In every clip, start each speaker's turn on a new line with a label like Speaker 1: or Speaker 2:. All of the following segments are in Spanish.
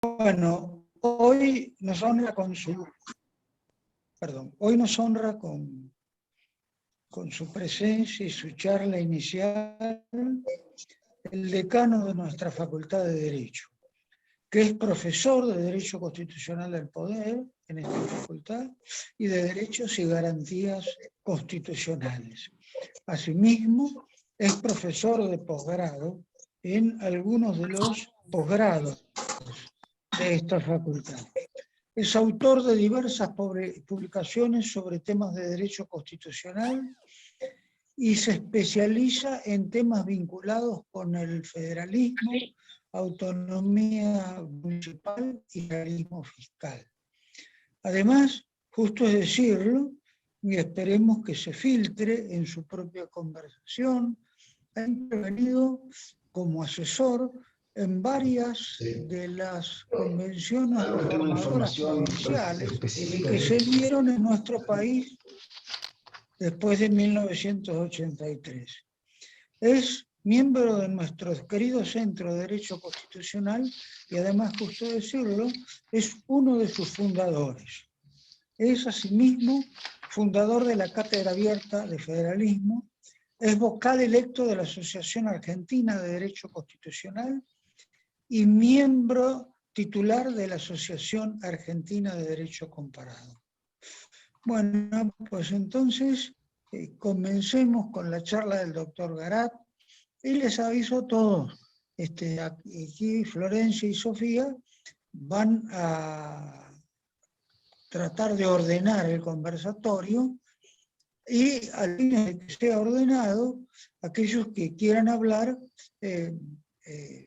Speaker 1: Bueno, hoy nos honra con su presencia y su charla inicial el decano de nuestra Facultad de Derecho, que es profesor de Derecho Constitucional del Poder en esta facultad y de Derechos y Garantías Constitucionales. Asimismo, es profesor de posgrado en algunos de los posgrados de esta facultad. Es autor de diversas publicaciones sobre temas de derecho constitucional y se especializa en temas vinculados con el federalismo, autonomía municipal y realismo fiscal. Además, justo es decirlo, y esperemos que se filtre en su propia conversación, ha intervenido como asesor en varias de las convenciones reformadoras provinciales que se dieron en nuestro país después de 1983. Es miembro de nuestro querido Centro de Derecho Constitucional y además, justo decirlo, es uno de sus fundadores. Es asimismo fundador de la Cátedra Abierta de Federalismo, es vocal electo de la Asociación Argentina de Derecho Constitucional y miembro titular de la Asociación Argentina de Derecho Comparado. Bueno, pues entonces comencemos con la charla del doctor Garat y les aviso a todos, aquí Florencia y Sofía van a tratar de ordenar el conversatorio y al fin de que sea ordenado, aquellos que quieran hablar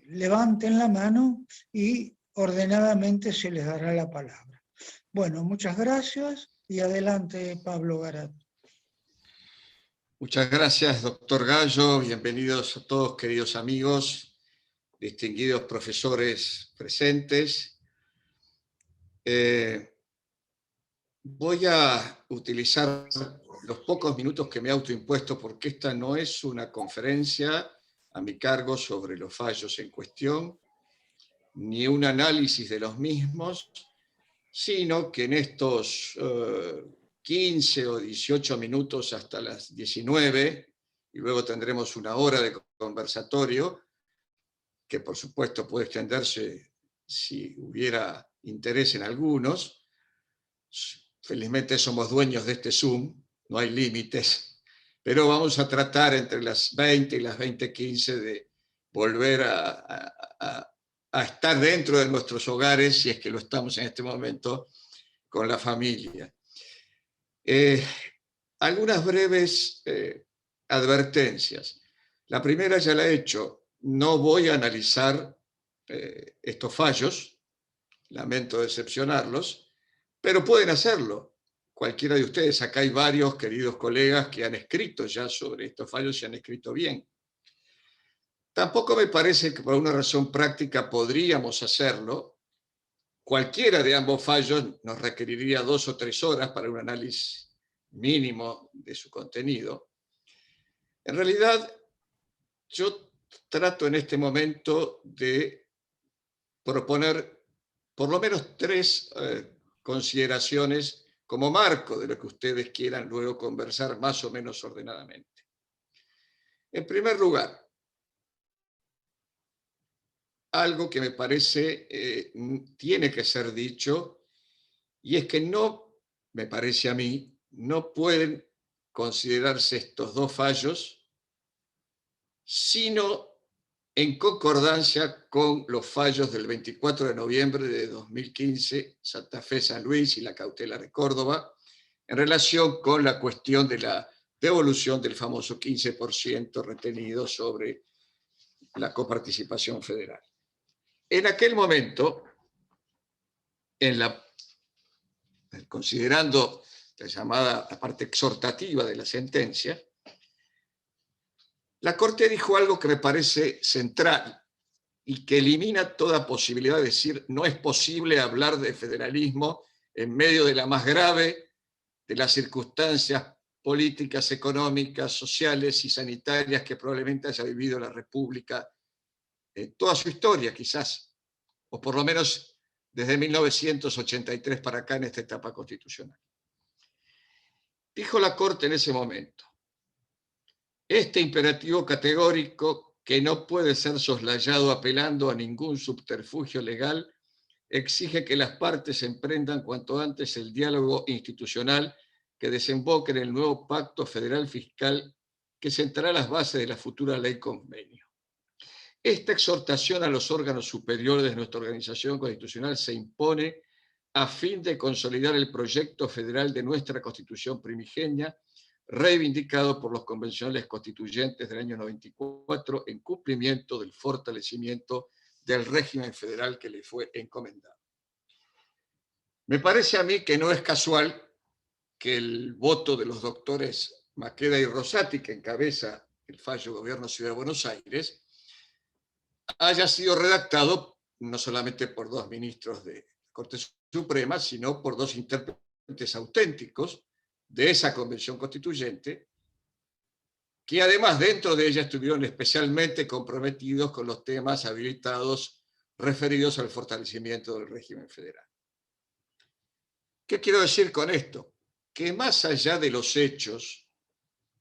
Speaker 1: levanten la mano y ordenadamente se les dará la palabra. Bueno, muchas gracias y adelante Pablo Garat.
Speaker 2: Muchas gracias, doctor Gallo. Bienvenidos a todos, queridos amigos, distinguidos profesores presentes. Voy a utilizar los pocos minutos que me he autoimpuesto porque esta no es una conferencia a mi cargo sobre los fallos en cuestión, ni un análisis de los mismos, sino que en estos 15 o 18 minutos hasta las 19, y luego tendremos una hora de conversatorio, que por supuesto puede extenderse si hubiera interés en algunos. Felizmente somos dueños de este Zoom, no hay límites, pero vamos a tratar entre las 20 y las 20:15 de volver a estar dentro de nuestros hogares, si es que lo estamos en este momento, con la familia. Algunas breves advertencias. La primera ya la he hecho. No voy a analizar estos fallos, lamento decepcionarlos, pero pueden hacerlo. Cualquiera de ustedes, acá hay varios queridos colegas que han escrito ya sobre estos fallos y han escrito bien. Tampoco me parece que por una razón práctica podríamos hacerlo. Cualquiera de ambos fallos nos requeriría 2 o 3 horas para un análisis mínimo de su contenido. En realidad, yo trato en este momento de proponer por lo menos 3 consideraciones como marco de lo que ustedes quieran luego conversar más o menos ordenadamente. En primer lugar, algo que me parece tiene que ser dicho, y es que no, me parece a mí, no pueden considerarse estos 2 fallos sino en concordancia con los fallos del 24 de noviembre de 2015, Santa Fe, San Luis y la cautela de Córdoba, en relación con la cuestión de la devolución del famoso 15% retenido sobre la coparticipación federal. En aquel momento, considerando la parte exhortativa de la sentencia, la Corte dijo algo que me parece central y que elimina toda posibilidad de decir no es posible hablar de federalismo en medio de la más grave de las circunstancias políticas, económicas, sociales y sanitarias que probablemente haya vivido la República en toda su historia, quizás, o por lo menos desde 1983 para acá en esta etapa constitucional. Dijo la Corte en ese momento: este imperativo categórico, que no puede ser soslayado apelando a ningún subterfugio legal, exige que las partes emprendan cuanto antes el diálogo institucional que desemboque en el nuevo Pacto Federal Fiscal que sentará las bases de la futura ley convenio. Esta exhortación a los órganos superiores de nuestra organización constitucional se impone a fin de consolidar el proyecto federal de nuestra Constitución primigenia, reivindicado por los convencionales constituyentes del año 94 en cumplimiento del fortalecimiento del régimen federal que le fue encomendado. Me parece a mí que no es casual que el voto de los doctores Maqueda y Rosati, que encabeza el fallo Gobierno Ciudad de Buenos Aires, haya sido redactado no solamente por dos ministros de Corte Suprema, sino por dos intérpretes auténticos de esa convención constituyente, que además dentro de ella estuvieron especialmente comprometidos con los temas habilitados referidos al fortalecimiento del régimen federal. ¿Qué quiero decir con esto? Que más allá de los hechos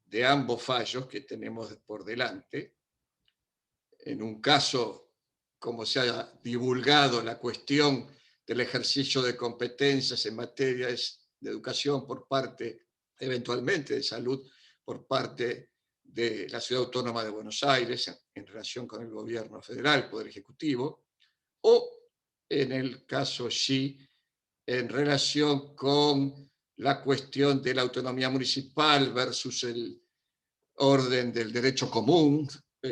Speaker 2: de ambos fallos que tenemos por delante, en un caso, como se ha divulgado, la cuestión del ejercicio de competencias en materias de educación por parte, eventualmente de salud, por parte de la Ciudad Autónoma de Buenos Aires en relación con el gobierno federal, el Poder Ejecutivo, o en el caso Xi, en relación con la cuestión de la autonomía municipal versus el orden del derecho común,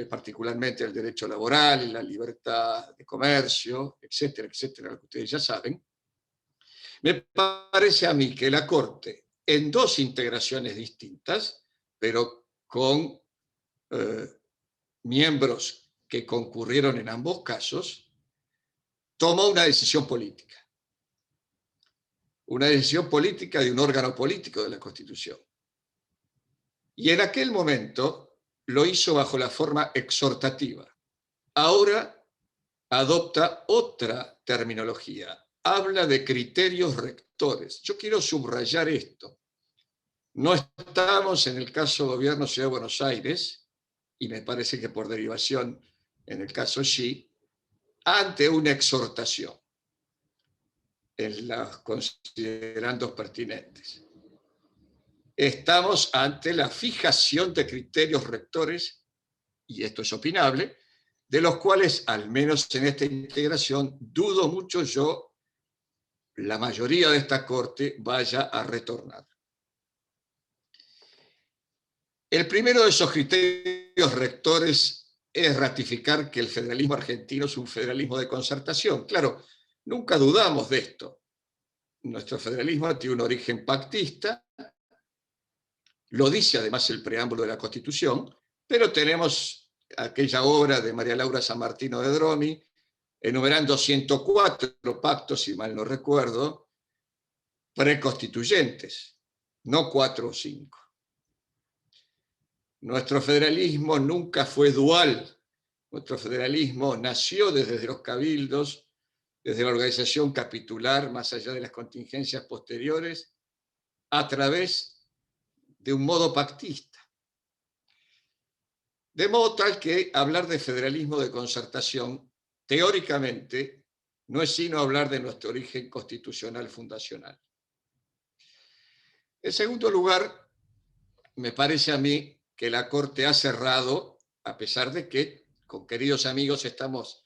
Speaker 2: particularmente el derecho laboral, la libertad de comercio, etcétera, etcétera, lo que ustedes ya saben. Me parece a mí que la Corte, en dos integraciones distintas, pero con miembros que concurrieron en ambos casos, tomó una decisión política. Una decisión política de un órgano político de la Constitución. Y en aquel momento lo hizo bajo la forma exhortativa. Ahora adopta otra terminología. Habla de criterios rectores. Yo quiero subrayar esto. No estamos en el caso Gobierno Ciudad de Buenos Aires, y me parece que por derivación en el caso Xi, ante una exhortación en los considerandos pertinentes. Estamos ante la fijación de criterios rectores, y esto es opinable, de los cuales, al menos en esta integración, dudo mucho yo, la mayoría de esta Corte vaya a retornar. El primero de esos criterios rectores es ratificar que el federalismo argentino es un federalismo de concertación. Claro, nunca dudamos de esto. Nuestro federalismo tiene un origen pactista, lo dice además el preámbulo de la Constitución, pero tenemos aquella obra de María Laura San Martino de Dromi, enumerando 104 pactos, si mal no recuerdo, preconstituyentes, no 4 o 5. Nuestro federalismo nunca fue dual. Nuestro federalismo nació desde los cabildos, desde la organización capitular, más allá de las contingencias posteriores, a través de un modo pactista. De modo tal que hablar de federalismo de concertación, teóricamente, no es sino hablar de nuestro origen constitucional fundacional. En segundo lugar, me parece a mí que la Corte ha cerrado, a pesar de que con queridos amigos estamos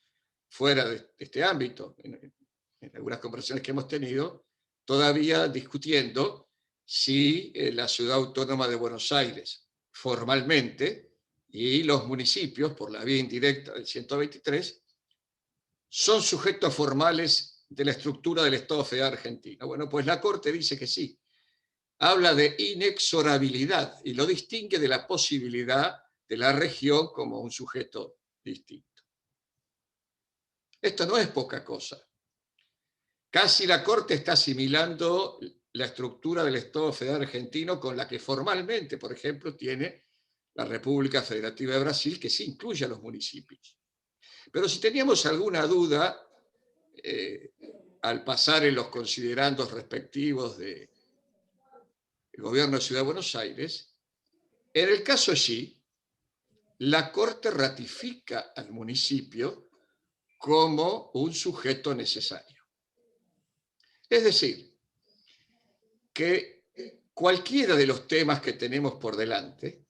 Speaker 2: fuera de este ámbito, en algunas conversaciones que hemos tenido, todavía discutiendo si la Ciudad Autónoma de Buenos Aires formalmente y los municipios, por la vía indirecta del 123, son sujetos formales de la estructura del Estado Federal Argentino. Bueno, pues la Corte dice que sí. Habla de inexorabilidad y lo distingue de la posibilidad de la región como un sujeto distinto. Esto no es poca cosa. Casi la Corte está asimilando la estructura del Estado Federal Argentino con la que formalmente, por ejemplo, tiene la República Federativa de Brasil, que sí incluye a los municipios. Pero si teníamos alguna duda, al pasar en los considerandos respectivos del Gobierno de Ciudad de Buenos Aires, en el caso Xi, la Corte ratifica al municipio como un sujeto necesario. Es decir, que cualquiera de los temas que tenemos por delante,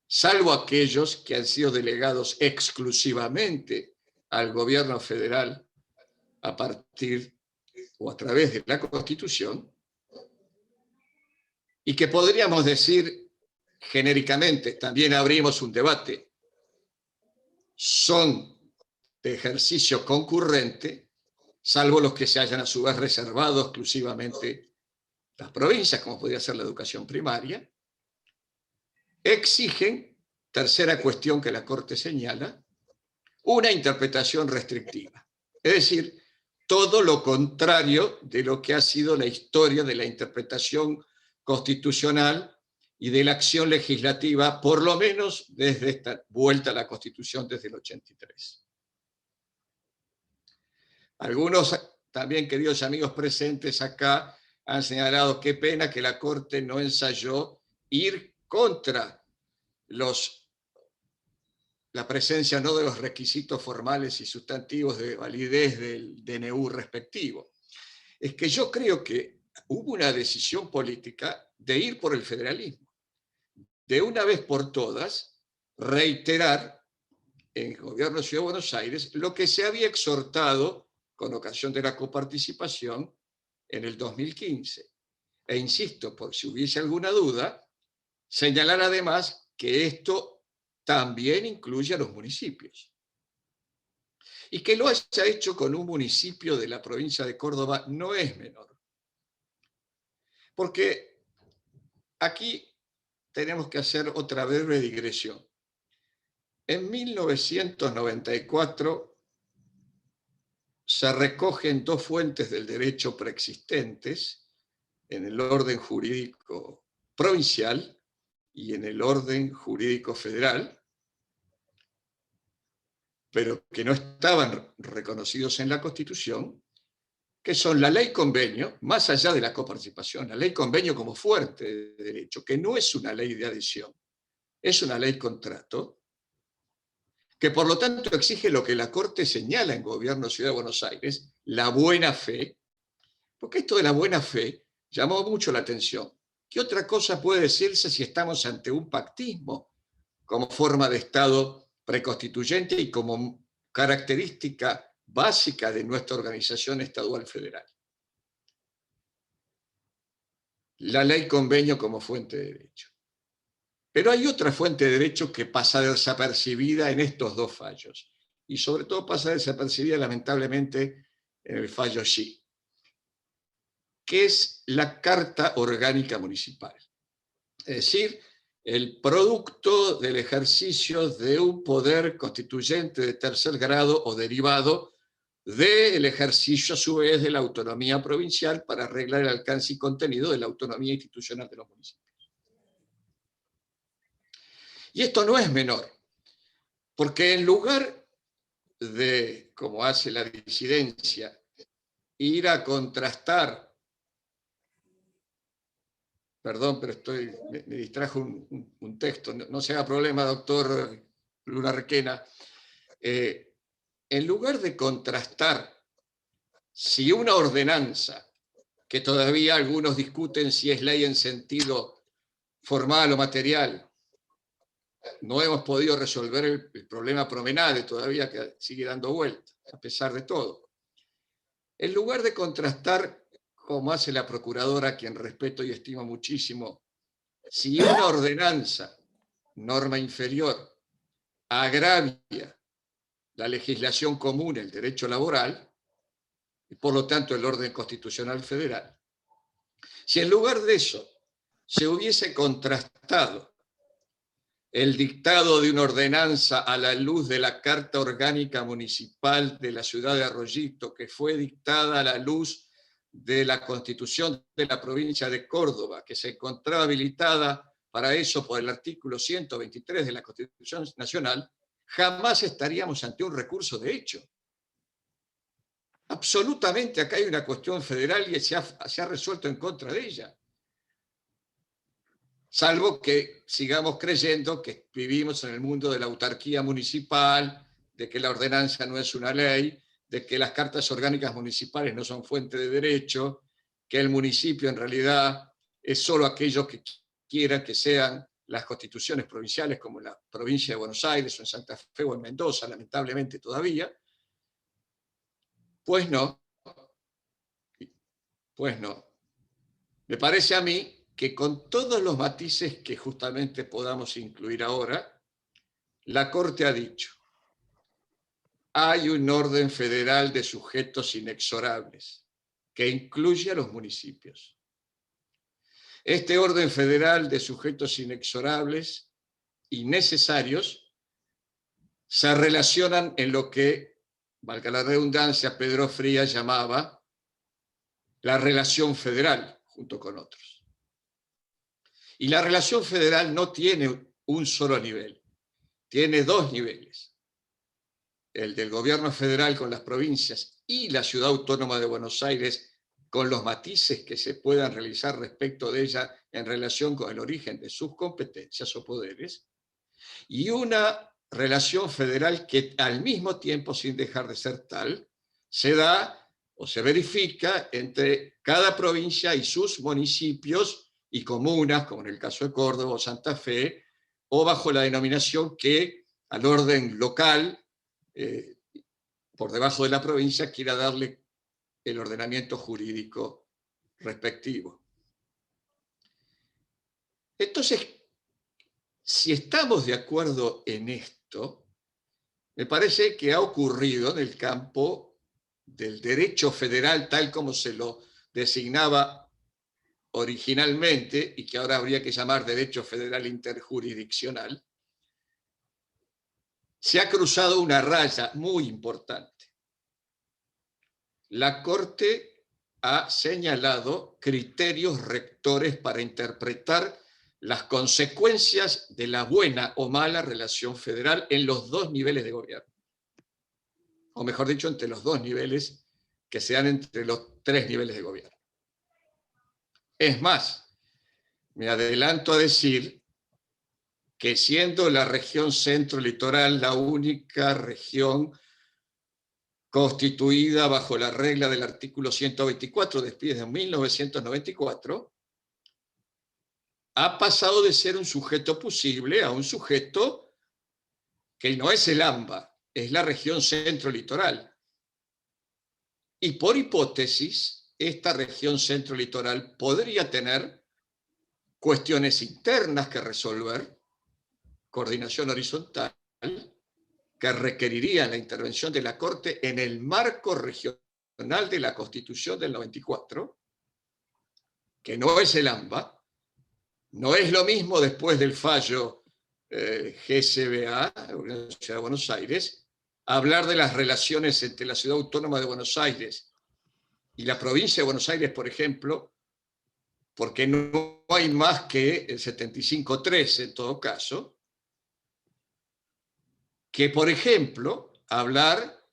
Speaker 2: salvo aquellos que han sido delegados exclusivamente al gobierno federal a partir o a través de la Constitución, y que podríamos decir genéricamente, también abrimos un debate, son de ejercicio concurrente, salvo los que se hayan a su vez reservado exclusivamente las provincias, como podría ser la educación primaria, exigen, tercera cuestión que la Corte señala, una interpretación restrictiva. Es decir, todo lo contrario de lo que ha sido la historia de la interpretación constitucional y de la acción legislativa, por lo menos desde esta vuelta a la Constitución desde el 83. Algunos también, queridos amigos presentes acá, han señalado qué pena que la Corte no ensayó ir contra la presencia no de los requisitos formales y sustantivos de validez del DNU respectivo. Es que yo creo que hubo una decisión política de ir por el federalismo, de una vez por todas reiterar en el gobierno de Ciudad de Buenos Aires lo que se había exhortado con ocasión de la coparticipación en el 2015. E insisto, por si hubiese alguna duda, señalar además que esto también incluye a los municipios. Y que lo haya hecho con un municipio de la provincia de Córdoba no es menor. Porque aquí tenemos que hacer otra breve digresión. En 1994 se recogen dos fuentes del derecho preexistentes en el orden jurídico provincial y en el orden jurídico federal, pero que no estaban reconocidos en la Constitución, que son la ley convenio, más allá de la coparticipación, la ley convenio como fuente de derecho, que no es una ley de adhesión, es una ley contrato, que por lo tanto exige lo que la Corte señala en Gobierno Ciudad de Buenos Aires, la buena fe, porque esto de la buena fe llamó mucho la atención. ¿Qué otra cosa puede decirse si estamos ante un pactismo como forma de Estado preconstituyente y como característica básica de nuestra organización estadual federal? La ley convenio como fuente de derecho. Pero hay otra fuente de derecho que pasa desapercibida en estos dos fallos, y sobre todo pasa desapercibida lamentablemente en el fallo Xi, que es la Carta Orgánica Municipal. Es decir, el producto del ejercicio de un poder constituyente de tercer grado o derivado del ejercicio a su vez de la autonomía provincial para arreglar el alcance y contenido de la autonomía institucional de los municipios. Y esto no es menor, porque en lugar de, como hace la disidencia, ir a contrastar, perdón, pero me distrajo un texto, no se haga problema, doctor Luna Requena, en lugar de contrastar si una ordenanza, que todavía algunos discuten si es ley en sentido formal o material, no hemos podido resolver el problema promenade todavía, que sigue dando vueltas, a pesar de todo. En lugar de contrastar, como hace la procuradora, a quien respeto y estimo muchísimo, si una ordenanza, norma inferior, agravia la legislación común, el derecho laboral, y por lo tanto el orden constitucional federal, si en lugar de eso se hubiese contrastado el dictado de una ordenanza a la luz de la Carta Orgánica Municipal de la ciudad de Arroyito, que fue dictada a la luz de la Constitución de la provincia de Córdoba, que se encontraba habilitada para eso por el artículo 123 de la Constitución Nacional, jamás estaríamos ante un recurso de hecho. Absolutamente, acá hay una cuestión federal y se ha resuelto en contra de ella. Salvo que sigamos creyendo que vivimos en el mundo de la autarquía municipal, de que la ordenanza no es una ley, de que las cartas orgánicas municipales no son fuente de derecho, que el municipio en realidad es solo aquello que quiera que sean las constituciones provinciales, como en la provincia de Buenos Aires o en Santa Fe o en Mendoza, lamentablemente todavía. Pues no, pues no. Me parece a mí que con todos los matices que justamente podamos incluir ahora, la Corte ha dicho: hay un orden federal de sujetos inexorables que incluye a los municipios. Este orden federal de sujetos inexorables y necesarios se relacionan en lo que, valga la redundancia, Pedro Frías llamaba la relación federal, junto con otros. Y la relación federal no tiene un solo nivel, tiene dos niveles: el del gobierno federal con las provincias y la ciudad autónoma de Buenos Aires, con los matices que se puedan realizar respecto de ella en relación con el origen de sus competencias o poderes, y una relación federal que al mismo tiempo, sin dejar de ser tal, se da o se verifica entre cada provincia y sus municipios y comunas, como en el caso de Córdoba o Santa Fe, o bajo la denominación que al orden local, por debajo de la provincia, quiera darle el ordenamiento jurídico respectivo. Entonces, si estamos de acuerdo en esto, me parece que ha ocurrido en el campo del derecho federal, tal como se lo designaba originalmente y que ahora habría que llamar derecho federal interjurisdiccional, se ha cruzado una raya muy importante. La Corte ha señalado criterios rectores para interpretar las consecuencias de la buena o mala relación federal en los dos niveles de gobierno. O mejor dicho, entre los dos niveles que se dan entre los tres niveles de gobierno. Es más, me adelanto a decir que siendo la región centro-litoral la única región constituida bajo la regla del artículo 124 desde 1994, ha pasado de ser un sujeto posible a un sujeto que no es el AMBA, es la región centro-litoral. Y por hipótesis, esta región centro-litoral podría tener cuestiones internas que resolver, coordinación horizontal, que requerirían la intervención de la Corte en el marco regional de la Constitución del 94, que no es el AMBA. No es lo mismo después del fallo GSBA, Ciudad de Buenos Aires, hablar de las relaciones entre la Ciudad Autónoma de Buenos Aires y la provincia de Buenos Aires, por ejemplo, porque no hay más que el 75.3 en todo caso, que, por ejemplo, hablar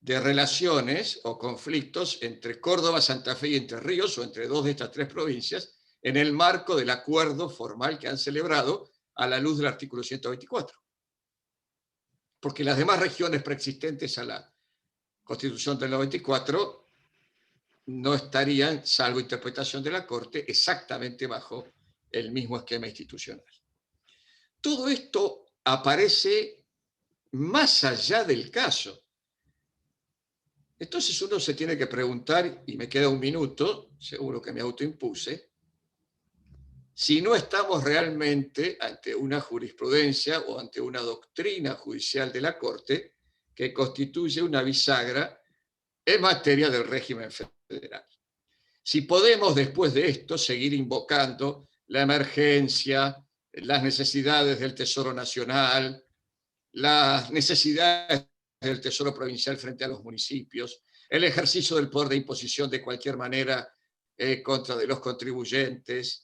Speaker 2: de relaciones o conflictos entre Córdoba, Santa Fe y Entre Ríos, o entre dos de estas tres provincias, en el marco del acuerdo formal que han celebrado a la luz del artículo 124. Porque las demás regiones preexistentes a la Constitución del 94 no estarían, salvo interpretación de la Corte, exactamente bajo el mismo esquema institucional. Todo esto aparece más allá del caso. Entonces uno se tiene que preguntar, y me queda un minuto, seguro que me autoimpuse, si no estamos realmente ante una jurisprudencia o ante una doctrina judicial de la Corte que constituye una bisagra en materia del régimen federal. Si podemos después de esto seguir invocando la emergencia, las necesidades del Tesoro Nacional, las necesidades del Tesoro Provincial frente a los municipios, el ejercicio del poder de imposición de cualquier manera contra de los contribuyentes,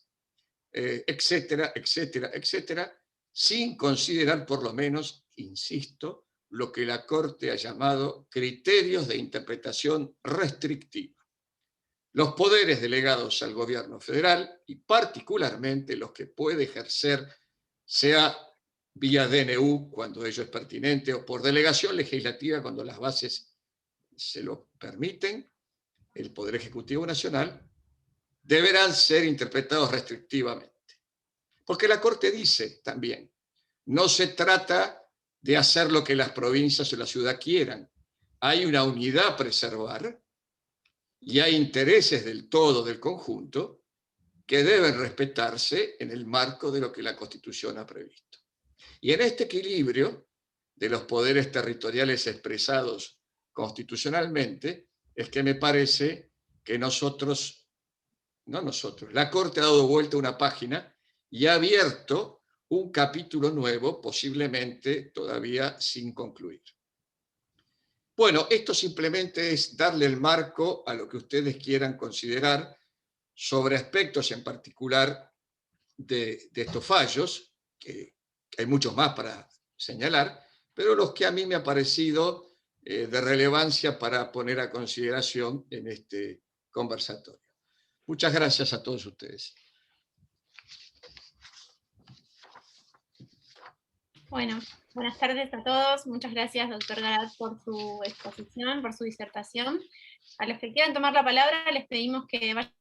Speaker 2: etcétera, etcétera, etcétera, sin considerar por lo menos, insisto, lo que la Corte ha llamado criterios de interpretación restrictiva. Los poderes delegados al gobierno federal, y particularmente los que puede ejercer, sea vía DNU cuando ello es pertinente, o por delegación legislativa cuando las bases se lo permiten, el Poder Ejecutivo Nacional, deberán ser interpretados restrictivamente. Porque la Corte dice también, no se trata de hacer lo que las provincias o la ciudad quieran. Hay una unidad a preservar y hay intereses del todo, del conjunto, que deben respetarse en el marco de lo que la Constitución ha previsto. Y en este equilibrio de los poderes territoriales expresados constitucionalmente, es que me parece que la Corte ha dado vuelta una página y ha abierto un capítulo nuevo, posiblemente todavía sin concluir. Bueno, esto simplemente es darle el marco a lo que ustedes quieran considerar sobre aspectos en particular de estos fallos, que hay muchos más para señalar, pero los que a mí me ha parecido de relevancia para poner a consideración en este conversatorio. Muchas gracias a todos ustedes.
Speaker 3: Bueno, buenas tardes a todos. Muchas gracias, doctor Garat, por su exposición, por su disertación. A los que quieran tomar la palabra, les pedimos que vayan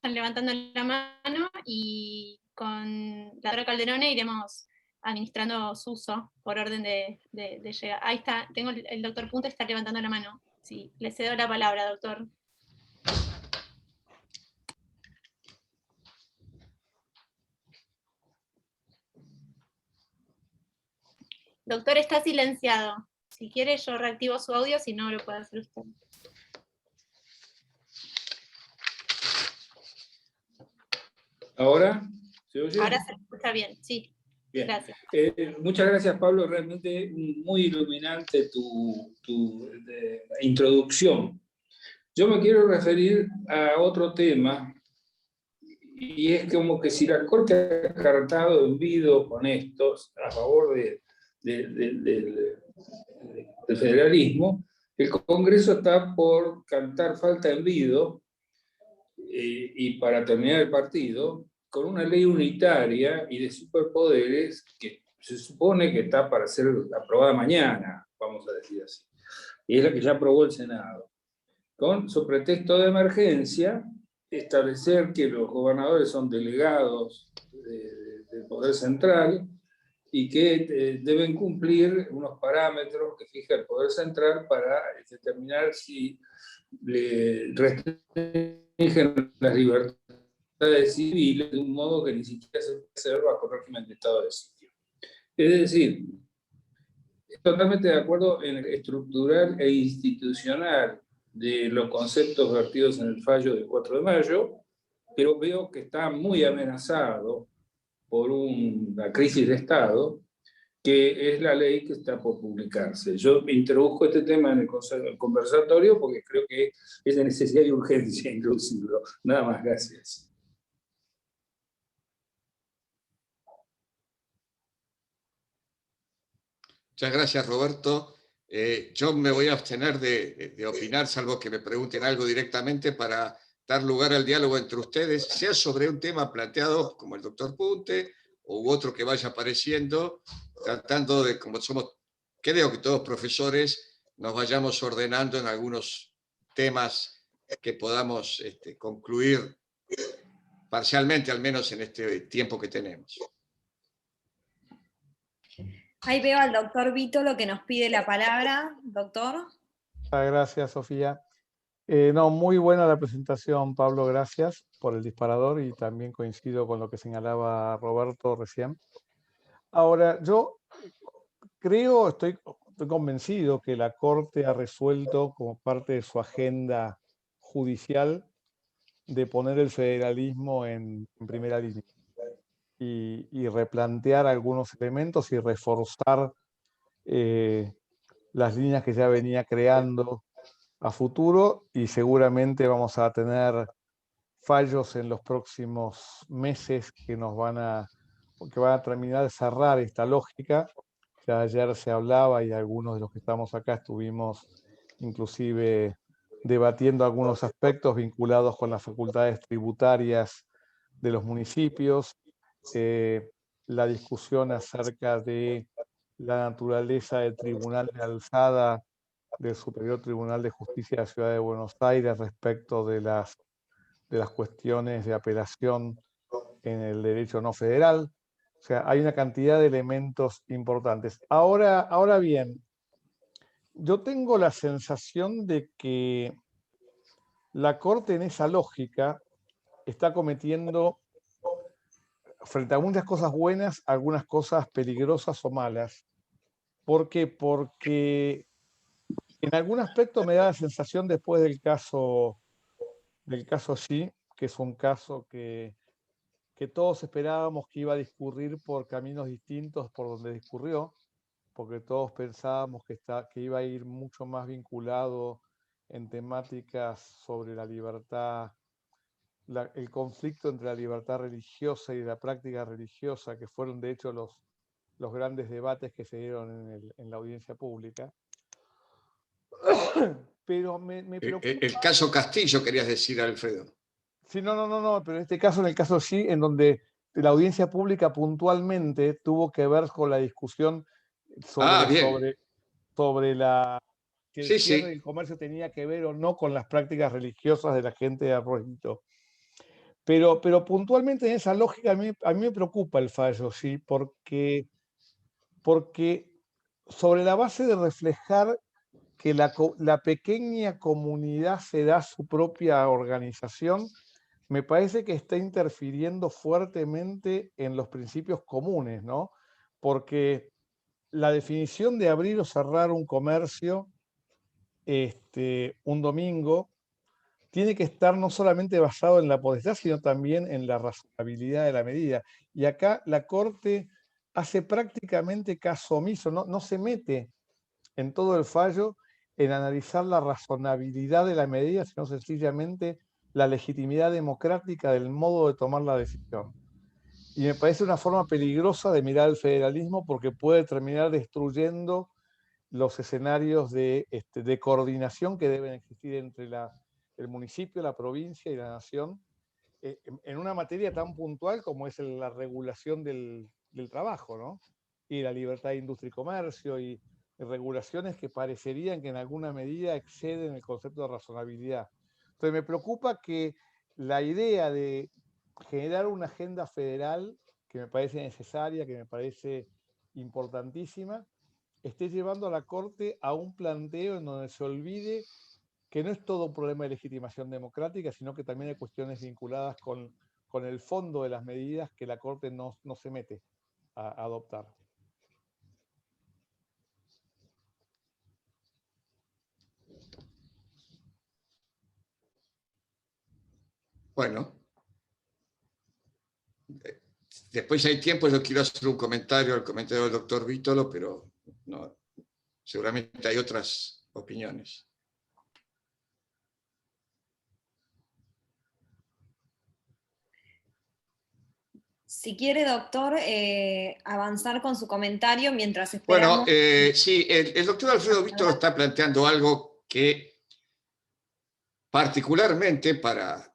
Speaker 3: levantando la mano y con la doctora Calderone iremos administrando su uso por orden de llegada. Ahí está, tengo el doctor Punte, está levantando la mano. Sí, le cedo la palabra, doctor. Doctor, está silenciado. Si quiere, yo reactivo su audio, si no, lo puede hacer usted.
Speaker 4: ¿Ahora? ¿Se oye?
Speaker 3: Ahora se escucha bien, sí.
Speaker 4: Bien.
Speaker 3: Gracias.
Speaker 4: Muchas gracias, Pablo. Realmente muy iluminante tu introducción. Yo me quiero referir a otro tema, y es como que si la Corte ha cartado en vido con estos a favor del federalismo, el Congreso está por cantar falta en vido, y para terminar el partido, con una ley unitaria y de superpoderes que se supone que está para ser aprobada mañana, vamos a decir así. Y es la que ya aprobó el Senado. Con su pretexto de emergencia, establecer que los gobernadores son delegados del Poder Central y que deben cumplir unos parámetros que fija el Poder Central para determinar si le restringen las libertades civiles de un modo que ni siquiera se puede hacer bajo el régimen de estado de sitio. Es decir, totalmente de acuerdo en el estructural e institucional de los conceptos vertidos en el fallo del 4 de mayo, pero veo que está muy amenazado por una crisis de Estado, que es la ley que está por publicarse. Yo introduzco este tema en el conversatorio porque creo que es de necesidad y urgencia introducirlo. Nada más, gracias.
Speaker 2: Muchas gracias, Roberto. Yo me voy a abstener de opinar, salvo que me pregunten algo directamente, para dar lugar al diálogo entre ustedes, sea sobre un tema planteado como el doctor Punte, u otro que vaya apareciendo, tratando de, como somos, creo que todos profesores, nos vayamos ordenando en algunos temas que podamos concluir parcialmente, al menos en este tiempo que tenemos.
Speaker 5: Ahí veo al doctor Vítolo que nos pide la palabra. Doctor.
Speaker 6: Gracias, Sofía. No, muy buena la presentación, Pablo, gracias por el disparador y también coincido con lo que señalaba Roberto recién. Ahora, yo creo, estoy convencido que la Corte ha resuelto como parte de su agenda judicial de poner el federalismo en primera línea y replantear algunos elementos y reforzar las líneas que ya venía creando a futuro, y seguramente vamos a tener fallos en los próximos meses que van a terminar de cerrar esta lógica, ya ayer se hablaba y algunos de los que estamos acá estuvimos inclusive debatiendo algunos aspectos vinculados con las facultades tributarias de los municipios, la discusión acerca de la naturaleza del Tribunal de Alzada del Superior Tribunal de Justicia de la Ciudad de Buenos Aires respecto de las cuestiones de apelación en el derecho no federal. O sea, hay una cantidad de elementos importantes. Ahora bien, yo tengo la sensación de que la Corte en esa lógica está cometiendo, frente a muchas cosas buenas, algunas cosas peligrosas o malas. ¿Por qué? Porque en algún aspecto me da la sensación después del caso Xi, que es un caso que todos esperábamos que iba a discurrir por caminos distintos por donde discurrió, porque todos pensábamos que iba a ir mucho más vinculado en temáticas sobre la libertad, el conflicto entre la libertad religiosa y la práctica religiosa, que fueron de hecho los grandes debates que se dieron en la audiencia pública. Pero me preocupa...
Speaker 2: El caso Castillo, querías decir, Alfredo.
Speaker 6: Sí, no, pero en este caso, en el caso sí, en donde la audiencia pública puntualmente tuvo que ver con la discusión sobre la que el cierre del comercio tenía que ver o no con las prácticas religiosas de la gente de Arroyito. Pero puntualmente en esa lógica a mí me preocupa el fallo, sí, porque sobre la base de reflejar que la pequeña comunidad se da su propia organización, me parece que está interfiriendo fuertemente en los principios comunes, ¿no? Porque la definición de abrir o cerrar un comercio un domingo tiene que estar no solamente basado en la potestad, sino también en la razonabilidad de la medida. Y acá la Corte hace prácticamente caso omiso, no se mete en todo el fallo en analizar la razonabilidad de la medida, sino sencillamente la legitimidad democrática del modo de tomar la decisión. Y me parece una forma peligrosa de mirar el federalismo porque puede terminar destruyendo los escenarios de coordinación que deben existir entre el municipio, la provincia y la nación en una materia tan puntual como es la regulación del trabajo, ¿no? Y la libertad de industria y comercio y regulaciones que parecerían que en alguna medida exceden el concepto de razonabilidad. Entonces me preocupa que la idea de generar una agenda federal que me parece necesaria, que me parece importantísima, esté llevando a la Corte a un planteo en donde se olvide que no es todo un problema de legitimación democrática, sino que también hay cuestiones vinculadas con el fondo de las medidas que la Corte no se mete a adoptar.
Speaker 2: Bueno, después si hay tiempo yo quiero hacer un comentario al comentario del doctor Vítolo, pero no, seguramente hay otras opiniones.
Speaker 5: Si quiere, doctor, avanzar con su comentario mientras esperamos.
Speaker 2: Bueno, sí, el doctor Alfredo Vítolo está planteando algo que particularmente para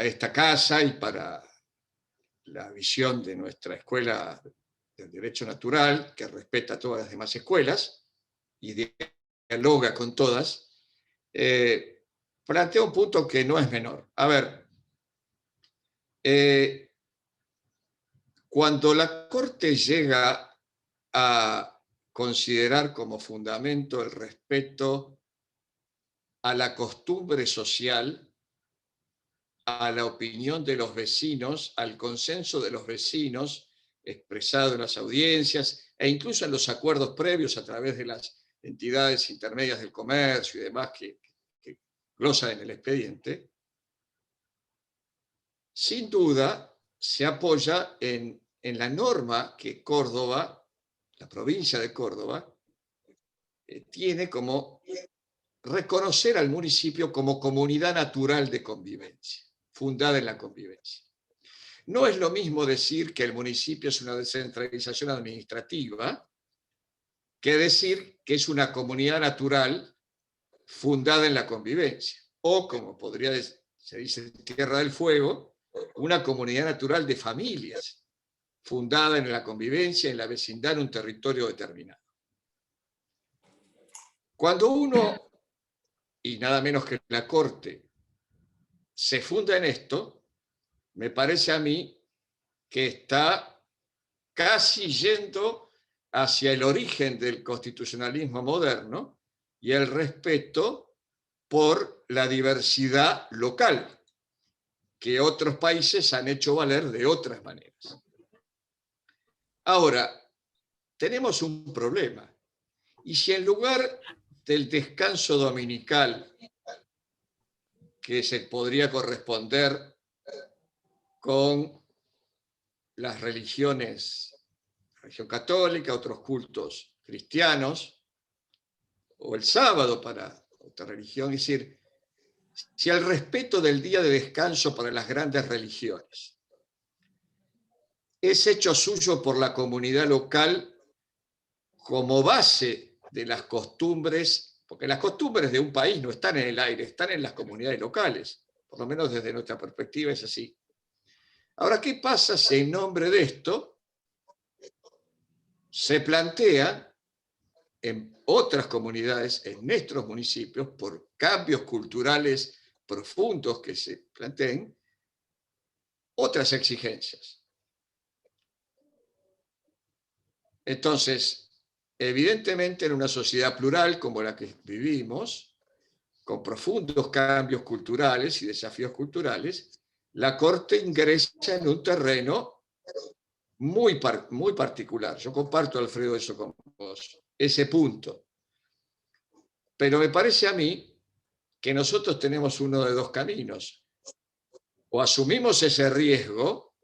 Speaker 2: esta casa y para la visión de nuestra escuela del derecho natural, que respeta a todas las demás escuelas y dialoga con todas, plantea un punto que no es menor. A ver, cuando la Corte llega a considerar como fundamento el respeto a la costumbre social, a la opinión de los vecinos, al consenso de los vecinos expresado en las audiencias e incluso en los acuerdos previos a través de las entidades intermedias del comercio y demás que glosan en el expediente, sin duda se apoya en la norma que Córdoba, la provincia de Córdoba, tiene como reconocer al municipio como comunidad natural de convivencia, fundada en la convivencia. No es lo mismo decir que el municipio es una descentralización administrativa que decir que es una comunidad natural fundada en la convivencia, o como se dice en Tierra del Fuego, una comunidad natural de familias, fundada en la convivencia, en la vecindad, en un territorio determinado. Cuando uno, y nada menos que la Corte, se funda en esto, me parece a mí que está casi yendo hacia el origen del constitucionalismo moderno y el respeto por la diversidad local, que otros países han hecho valer de otras maneras. Ahora, tenemos un problema. Y si en lugar del descanso dominical, que se podría corresponder con las religiones, religión católica, otros cultos cristianos, o el sábado para otra religión, es decir, si el respeto del día de descanso para las grandes religiones es hecho suyo por la comunidad local como base de las costumbres, porque las costumbres de un país no están en el aire, están en las comunidades locales, por lo menos desde nuestra perspectiva es así. Ahora, ¿qué pasa si en nombre de esto se plantea en otras comunidades, en nuestros municipios, por cambios culturales profundos que se planteen, otras exigencias? Entonces, evidentemente en una sociedad plural como la que vivimos, con profundos cambios culturales y desafíos culturales, la Corte ingresa en un terreno muy particular. Yo comparto, Alfredo, eso con vos, ese punto. Pero me parece a mí que nosotros tenemos uno de dos caminos. O asumimos ese riesgo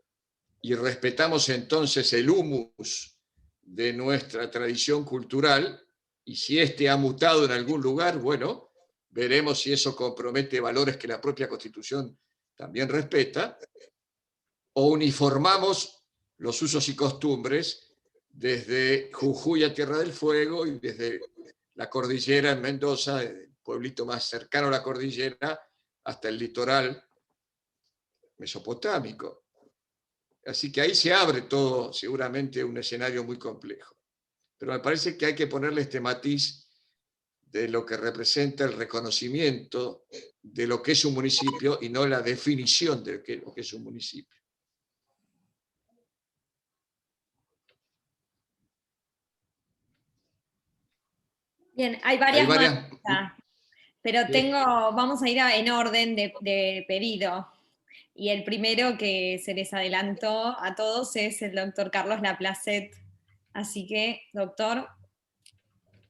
Speaker 2: y respetamos entonces el humus de nuestra tradición cultural, y si éste ha mutado en algún lugar, bueno, veremos si eso compromete valores que la propia Constitución también respeta, o uniformamos los usos y costumbres desde Jujuy a Tierra del Fuego y desde la cordillera en Mendoza, el pueblito más cercano a la cordillera, hasta el litoral mesopotámico. Así que ahí se abre todo, seguramente, un escenario muy complejo. Pero me parece que hay que ponerle este matiz de lo que representa el reconocimiento de lo que es un municipio y no la definición de lo que es un municipio.
Speaker 5: Bien, hay varias más, pero vamos a ir en orden de pedido. Y el primero que se les adelantó a todos es el doctor Carlos Laplacet. Así que, doctor.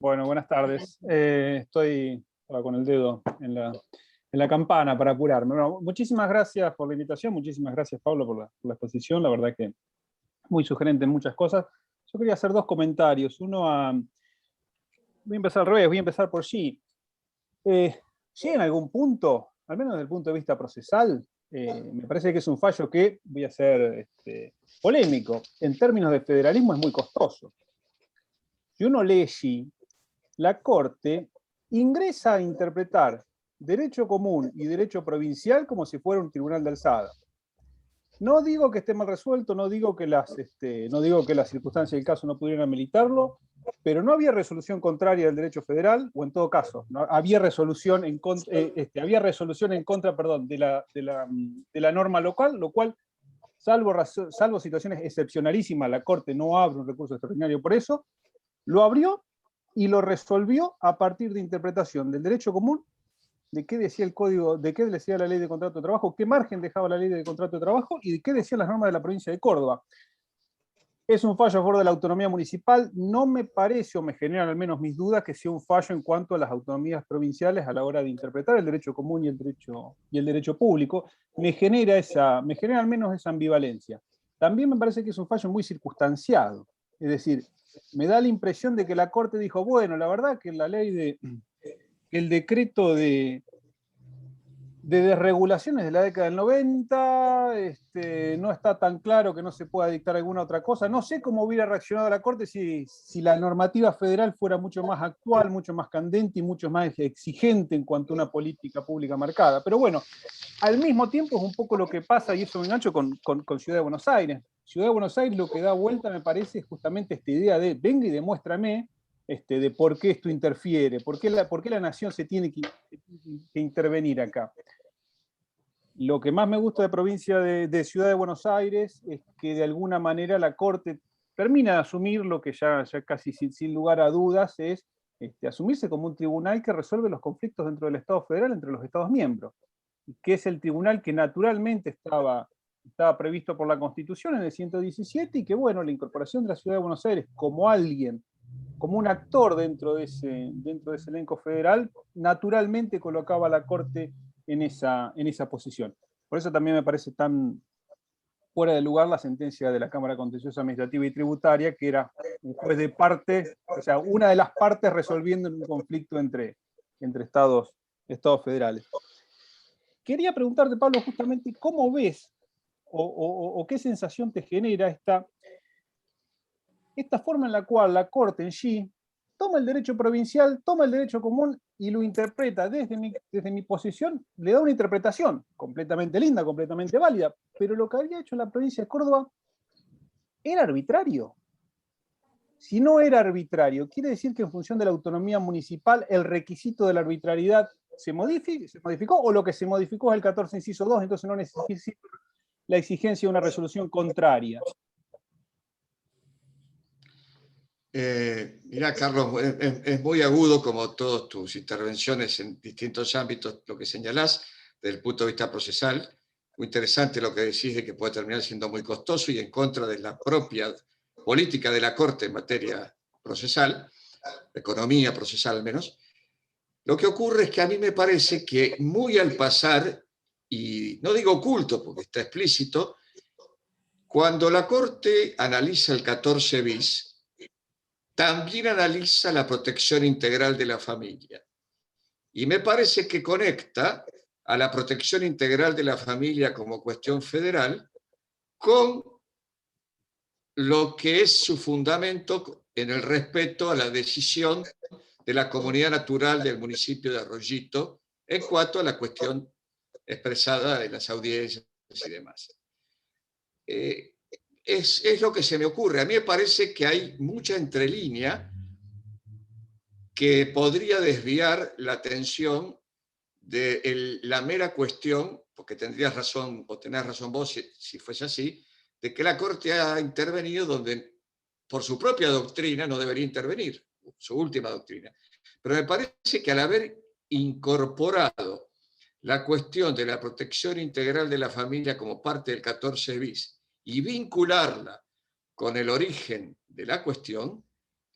Speaker 7: Bueno, buenas tardes. Estoy con el dedo en la campana para apurarme. Bueno, muchísimas gracias por la invitación, muchísimas gracias, Pablo, por la exposición. La verdad que muy sugerente en muchas cosas. Yo quería hacer dos comentarios. Uno voy a empezar al revés, voy a empezar por Xi. Xi en algún punto, al menos desde el punto de vista procesal, me parece que es un fallo que, voy a ser polémico, en términos de federalismo es muy costoso. Si uno lee Xi, la Corte ingresa a interpretar derecho común y derecho provincial como si fuera un tribunal de alzada. No digo que esté mal resuelto, no digo que las circunstancias del caso no pudieran ameritarlo, pero no había resolución contraria del derecho federal, o en todo caso, ¿no? había resolución en contra, de la norma local, lo cual, salvo situaciones excepcionalísimas, la Corte no abre un recurso extraordinario por eso, lo abrió y lo resolvió a partir de interpretación del derecho común, de qué decía el código, de qué decía la ley de contrato de trabajo, qué margen dejaba la ley de contrato de trabajo y de qué decían las normas de la provincia de Córdoba. Es un fallo a favor de la autonomía municipal. No me parece, o me generan al menos mis dudas, que sea un fallo en cuanto a las autonomías provinciales a la hora de interpretar el derecho común y el derecho público. Me genera al menos esa ambivalencia. También me parece que es un fallo muy circunstanciado. Es decir, me da la impresión de que la Corte dijo, bueno, la verdad que la ley el decreto de de desregulaciones de la década del 90, no está tan claro que no se pueda dictar alguna otra cosa. No sé cómo hubiera reaccionado la Corte si la normativa federal fuera mucho más actual, mucho más candente y mucho más exigente en cuanto a una política pública marcada. Pero bueno, al mismo tiempo es un poco lo que pasa, y eso me engancho con Ciudad de Buenos Aires. Ciudad de Buenos Aires lo que da vuelta, me parece, es justamente esta idea de venga y demuéstrame de por qué esto interfiere, por qué la nación se tiene que intervenir acá. Lo que más me gusta de provincia de Ciudad de Buenos Aires es que de alguna manera la Corte termina de asumir lo que ya casi sin lugar a dudas es asumirse como un tribunal que resuelve los conflictos dentro del Estado federal entre los Estados miembros, que es el tribunal que naturalmente estaba previsto por la Constitución en el 117 y que, bueno, la incorporación de la Ciudad de Buenos Aires como un actor dentro de ese elenco federal, naturalmente colocaba a la Corte en esa posición. Por eso también me parece tan fuera de lugar la sentencia de la Cámara Contenciosa Administrativa y Tributaria, que era un juez de parte, o sea, una de las partes resolviendo un conflicto entre estados federales. Quería preguntarte, Pablo, justamente, ¿cómo ves o qué sensación te genera esta forma en la cual la Corte en sí toma el derecho provincial, toma el derecho común y lo interpreta desde mi posición, le da una interpretación completamente linda, completamente válida, pero lo que había hecho la provincia de Córdoba era arbitrario. Si no era arbitrario, quiere decir que en función de la autonomía municipal el requisito de la arbitrariedad se modificó, o lo que se modificó es el 14 inciso 2, entonces no necesita la exigencia de una resolución contraria.
Speaker 2: Mirá, Carlos, es muy agudo como todas tus intervenciones en distintos ámbitos, lo que señalás desde el punto de vista procesal. Muy interesante lo que decís de que puede terminar siendo muy costoso y en contra de la propia política de la Corte en materia procesal, economía procesal al menos. Lo que ocurre es que a mí me parece que muy al pasar, y no digo oculto porque está explícito, cuando la Corte analiza el 14 bis, también analiza la protección integral de la familia. Y me parece que conecta a la protección integral de la familia como cuestión federal con lo que es su fundamento en el respeto a la decisión de la comunidad natural del municipio de Arroyito en cuanto a la cuestión expresada en las audiencias y demás. Es lo que se me ocurre. A mí me parece que hay mucha entrelínea que podría desviar la atención de la mera cuestión, porque tendrías razón, o tenés razón vos si fuese así, de que la Corte ha intervenido donde por su propia doctrina no debería intervenir, su última doctrina. Pero me parece que al haber incorporado la cuestión de la protección integral de la familia como parte del 14 bis y vincularla con el origen de la cuestión,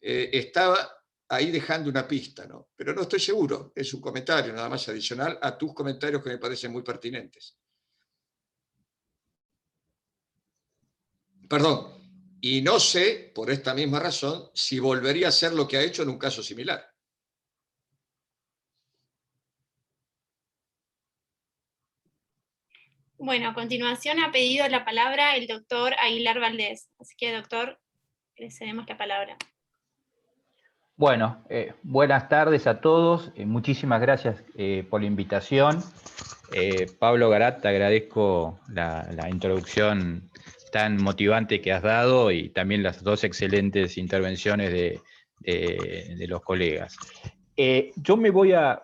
Speaker 2: estaba ahí dejando una pista, ¿no? Pero no estoy seguro, es un comentario nada más adicional a tus comentarios que me parecen muy pertinentes. Perdón, y no sé, por esta misma razón, si volvería a hacer lo que ha hecho en un caso similar.
Speaker 3: Bueno, a continuación ha pedido la palabra el doctor Aguilar Valdés. Así que, doctor, le cedemos la palabra.
Speaker 8: Bueno, buenas tardes a todos. Muchísimas gracias por la invitación. Pablo Garat, te agradezco la introducción tan motivante que has dado y también las dos excelentes intervenciones de los colegas. Yo me voy a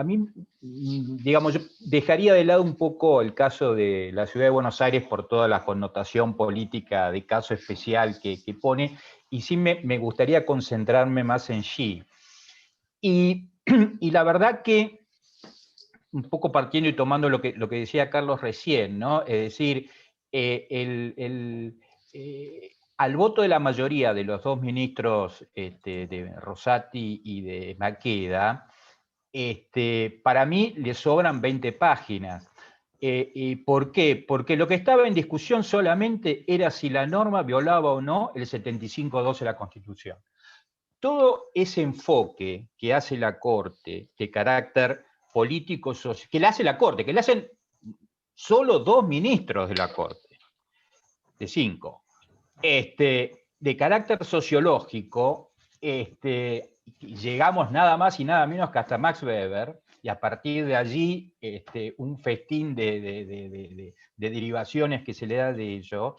Speaker 8: mí, digamos, yo dejaría de lado un poco el caso de la Ciudad de Buenos Aires por toda la connotación política de caso especial que pone, y sí me gustaría concentrarme más en Xi. Y la verdad que, un poco partiendo y tomando lo que decía Carlos recién, ¿no? Es decir, al voto de la mayoría de los dos ministros, de Rosati y de Maqueda, para mí le sobran 20 páginas. ¿Y por qué? Porque lo que estaba en discusión solamente era si la norma violaba o no el 75.2 de la Constitución. Todo ese enfoque que hace la Corte de carácter políticos, que le hace la Corte, que le hacen solo 2 ministros de la Corte, de 5. De carácter sociológico, llegamos nada más y nada menos que hasta Max Weber, y a partir de allí un festín de derivaciones que se le da de ello.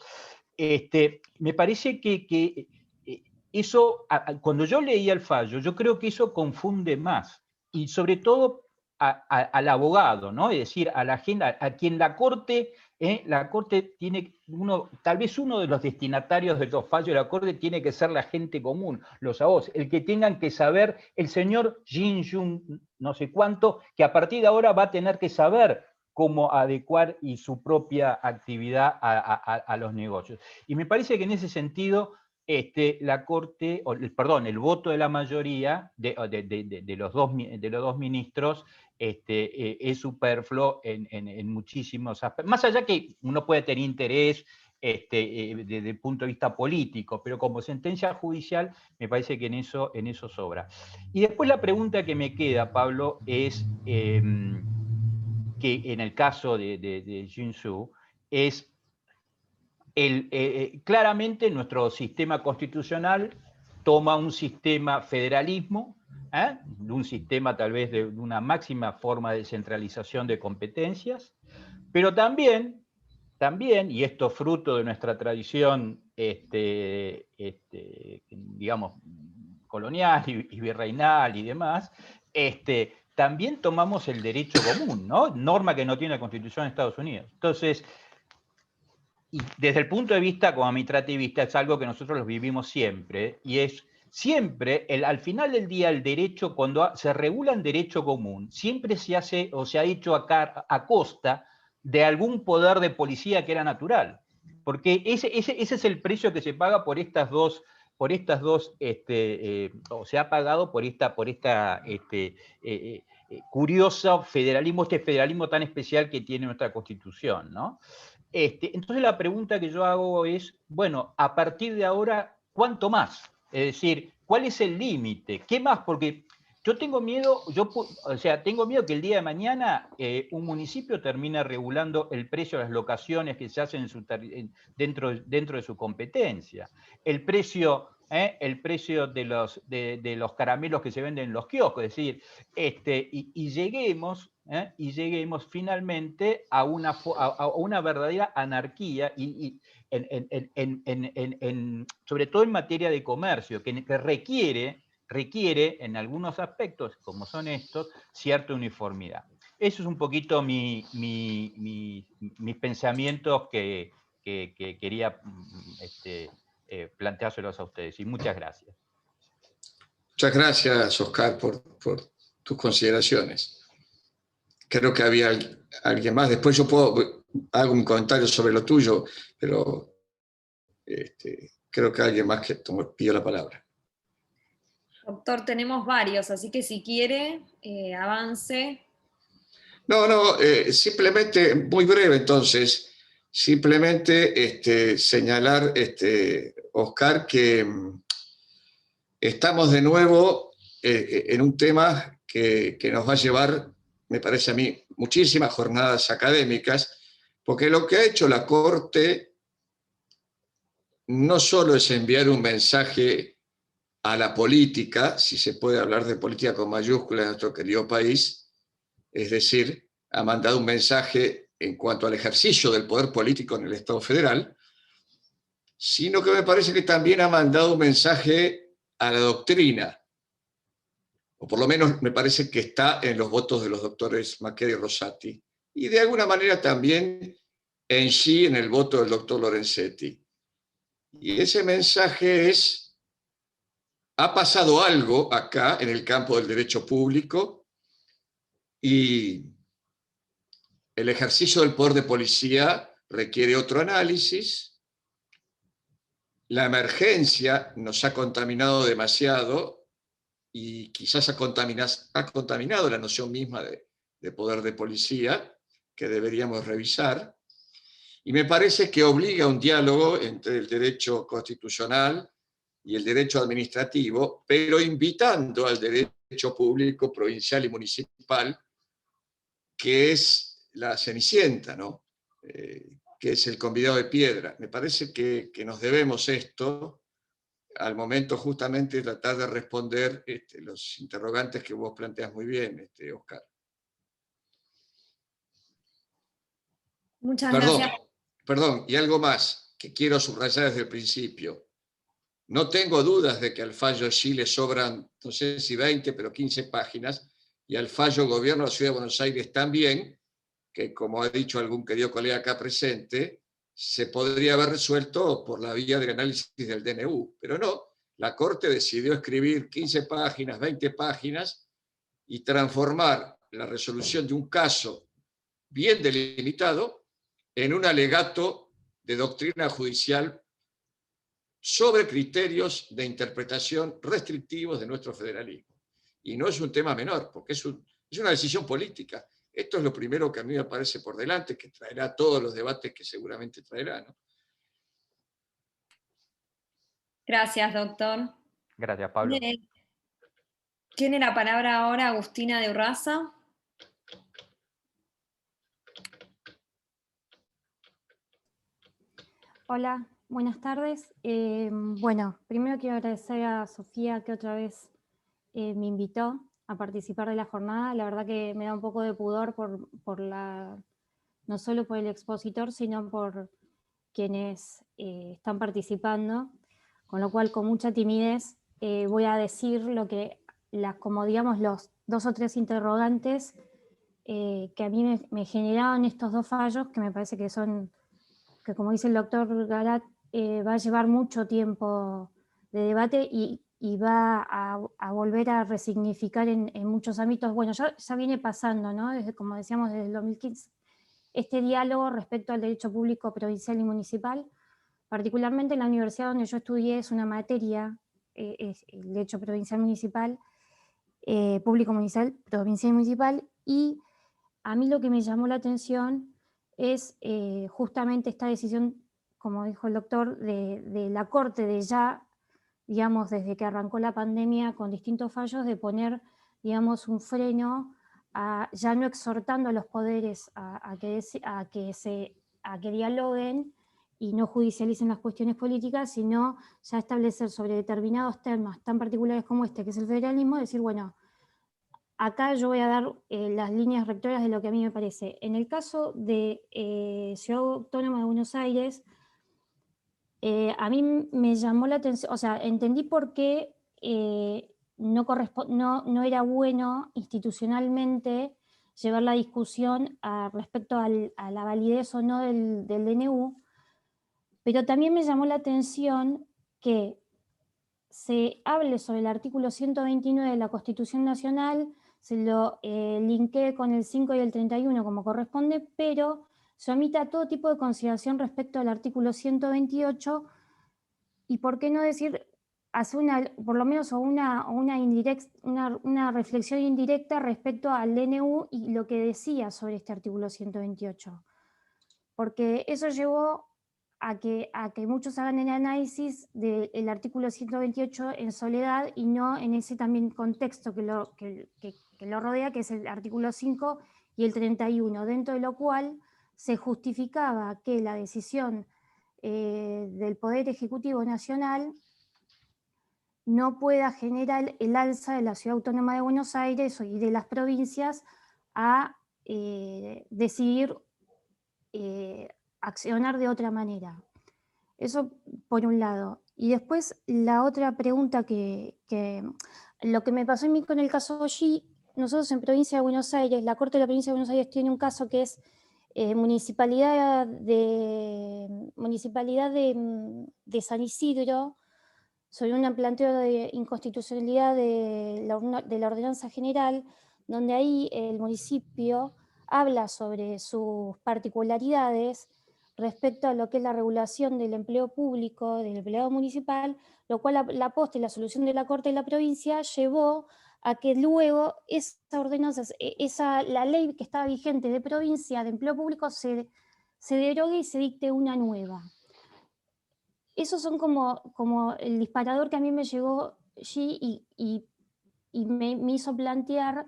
Speaker 8: Me parece que eso, cuando yo leía el fallo, yo creo que eso confunde más, y sobre todo al abogado, ¿no? Es decir, a la gente, a quien la Corte tiene, tal vez uno de los destinatarios de los fallos de la Corte tiene que ser la gente común, los abogados, el que tengan que saber, el señor Jin Jun, no sé cuánto, que a partir de ahora va a tener que saber cómo adecuar y su propia actividad a los negocios. Y me parece que en ese sentido, la Corte, el voto de la mayoría de los dos ministros es superfluo en muchísimos aspectos. Más allá que uno puede tener interés desde el punto de vista político, pero como sentencia judicial me parece que en eso sobra. Y después la pregunta que me queda, Pablo, es que en el caso de Jinsu es claramente nuestro sistema constitucional toma un sistema federalismo, un sistema tal vez de una máxima forma de centralización de competencias, pero también, y esto fruto de nuestra tradición, digamos, colonial y virreinal y demás, también tomamos el derecho común, ¿no? Norma que no tiene la Constitución de Estados Unidos. Entonces, y desde el punto de vista como administrativista es algo que nosotros lo vivimos siempre, y es siempre, al final del día, el derecho, cuando se regula en derecho común, siempre se hace o se ha hecho a costa de algún poder de policía que era natural. Porque ese es el precio que se paga por estas dos, o se ha pagado por esta curioso federalismo, federalismo tan especial que tiene nuestra Constitución, ¿no? Entonces la pregunta que yo hago es, bueno, a partir de ahora, ¿cuánto más? Es decir, ¿cuál es el límite? ¿Qué más? Porque yo tengo miedo, tengo miedo que el día de mañana un municipio termine regulando el precio de las locaciones que se hacen dentro de su competencia. El precio de los caramelos que se venden en los kioscos, es decir, y lleguemos finalmente a una verdadera anarquía, sobre todo en materia de comercio, que requiere en algunos aspectos, como son estos, cierta uniformidad. Eso es un poquito mis pensamientos que quería planteárselos a ustedes. Y muchas gracias.
Speaker 2: Muchas gracias, Oscar, por tus consideraciones. Creo que había alguien más. Después yo hago un comentario sobre lo tuyo, pero creo que alguien más que pidió la palabra.
Speaker 5: Doctor, tenemos varios, así que si quiere, avance.
Speaker 2: No, simplemente, muy breve entonces, simplemente señalar, Oscar, que estamos de nuevo en un tema que nos va a llevar, me parece a mí, muchísimas jornadas académicas, porque lo que ha hecho la Corte no solo es enviar un mensaje a la política, si se puede hablar de política con mayúsculas en nuestro querido país, es decir, ha mandado un mensaje en cuanto al ejercicio del poder político en el Estado federal, sino que me parece que también ha mandado un mensaje a la doctrina, o por lo menos me parece que está en los votos de los doctores Makeda y Rosati, y de alguna manera también en el voto del doctor Lorenzetti. Y ese mensaje es: ha pasado algo acá en el campo del derecho público y el ejercicio del poder de policía requiere otro análisis. La emergencia nos ha contaminado demasiado y quizás ha contaminado la noción misma de poder de policía, que deberíamos revisar. Y me parece que obliga a un diálogo entre el derecho constitucional y el derecho administrativo, pero invitando al derecho público, provincial y municipal que es la Cenicienta, ¿no? Que es el convidado de piedra. Me parece que nos debemos esto al momento justamente de tratar de responder los interrogantes que vos planteas muy bien, Oscar.
Speaker 5: Muchas gracias.
Speaker 2: Perdón, y algo más que quiero subrayar desde el principio. No tengo dudas de que al fallo sí le sobran, no sé si 20, pero 15 páginas, y al fallo Gobierno de la Ciudad de Buenos Aires también, que como ha dicho algún querido colega acá presente, se podría haber resuelto por la vía del análisis del DNU, pero no, la Corte decidió escribir 15 páginas, 20 páginas y transformar la resolución de un caso bien delimitado en un alegato de doctrina judicial sobre criterios de interpretación restrictivos de nuestro federalismo. Y no es un tema menor, porque es una decisión política. Esto es lo primero que a mí me parece por delante, que traerá todos los debates que seguramente traerá, ¿no?
Speaker 5: Gracias, doctor.
Speaker 8: Gracias, Pablo.
Speaker 5: Tiene la palabra ahora Agustina de Urraza.
Speaker 9: Hola, buenas tardes. Bueno, primero quiero agradecer a Sofía que otra vez me invitó a participar de la jornada. La verdad que me da un poco de pudor no solo por el expositor, sino por quienes están participando, con lo cual con mucha timidez voy a decir como digamos los 2 o 3 interrogantes que a mí me generaron estos 2 fallos, que me parece que son, que como dice el doctor Garat, va a llevar mucho tiempo de debate y va a volver a resignificar en muchos ámbitos. Bueno, ya viene pasando, ¿no? Como decíamos, desde el 2015, este diálogo respecto al derecho público provincial y municipal. Particularmente en la universidad donde yo estudié es una materia, es el derecho provincial municipal, público municipal, provincial y municipal, y a mí lo que me llamó la atención es justamente esta decisión, como dijo el doctor, de la Corte de ya, digamos, desde que arrancó la pandemia con distintos fallos, de poner, digamos, un freno ya no exhortando a los poderes a que dialoguen y no judicialicen las cuestiones políticas, sino ya establecer sobre determinados temas tan particulares como este, que es el federalismo, decir, bueno, acá yo voy a dar las líneas rectoras de lo que a mí me parece. En el caso de Ciudad Autónoma de Buenos Aires, a mí me llamó la atención, o sea, entendí por qué no era bueno institucionalmente llevar la discusión respecto a la validez o no del DNU, pero también me llamó la atención que se hable sobre el artículo 129 de la Constitución Nacional, se lo linkee con el 5 y el 31 como corresponde, pero se omita todo tipo de consideración respecto al artículo 128, y por qué no decir, hacer por lo menos una reflexión indirecta respecto al DNU y lo que decía sobre este artículo 128. Porque eso llevó a que muchos hagan el análisis del artículo 128 en soledad y no en ese también contexto que lo rodea, que es el artículo 5 y el 31, dentro de lo cual se justificaba que la decisión del Poder Ejecutivo Nacional no pueda generar el alza de la Ciudad Autónoma de Buenos Aires y de las provincias a decidir accionar de otra manera. Eso por un lado. Y después la otra pregunta lo que me pasó a mí con el caso G, nosotros en Provincia de Buenos Aires, la Corte de la Provincia de Buenos Aires tiene un caso que es Municipalidad de San Isidro, sobre un planteo de inconstitucionalidad de la ordenanza general, donde ahí el municipio habla sobre sus particularidades respecto a lo que es la regulación del empleo público, del empleado municipal, lo cual la posta y la solución de la Corte de la provincia llevó a que luego esa ordenanza, la ley que estaba vigente de provincia de empleo público se derogue y se dicte una nueva. Esos son como el disparador que a mí me llegó allí y me hizo plantear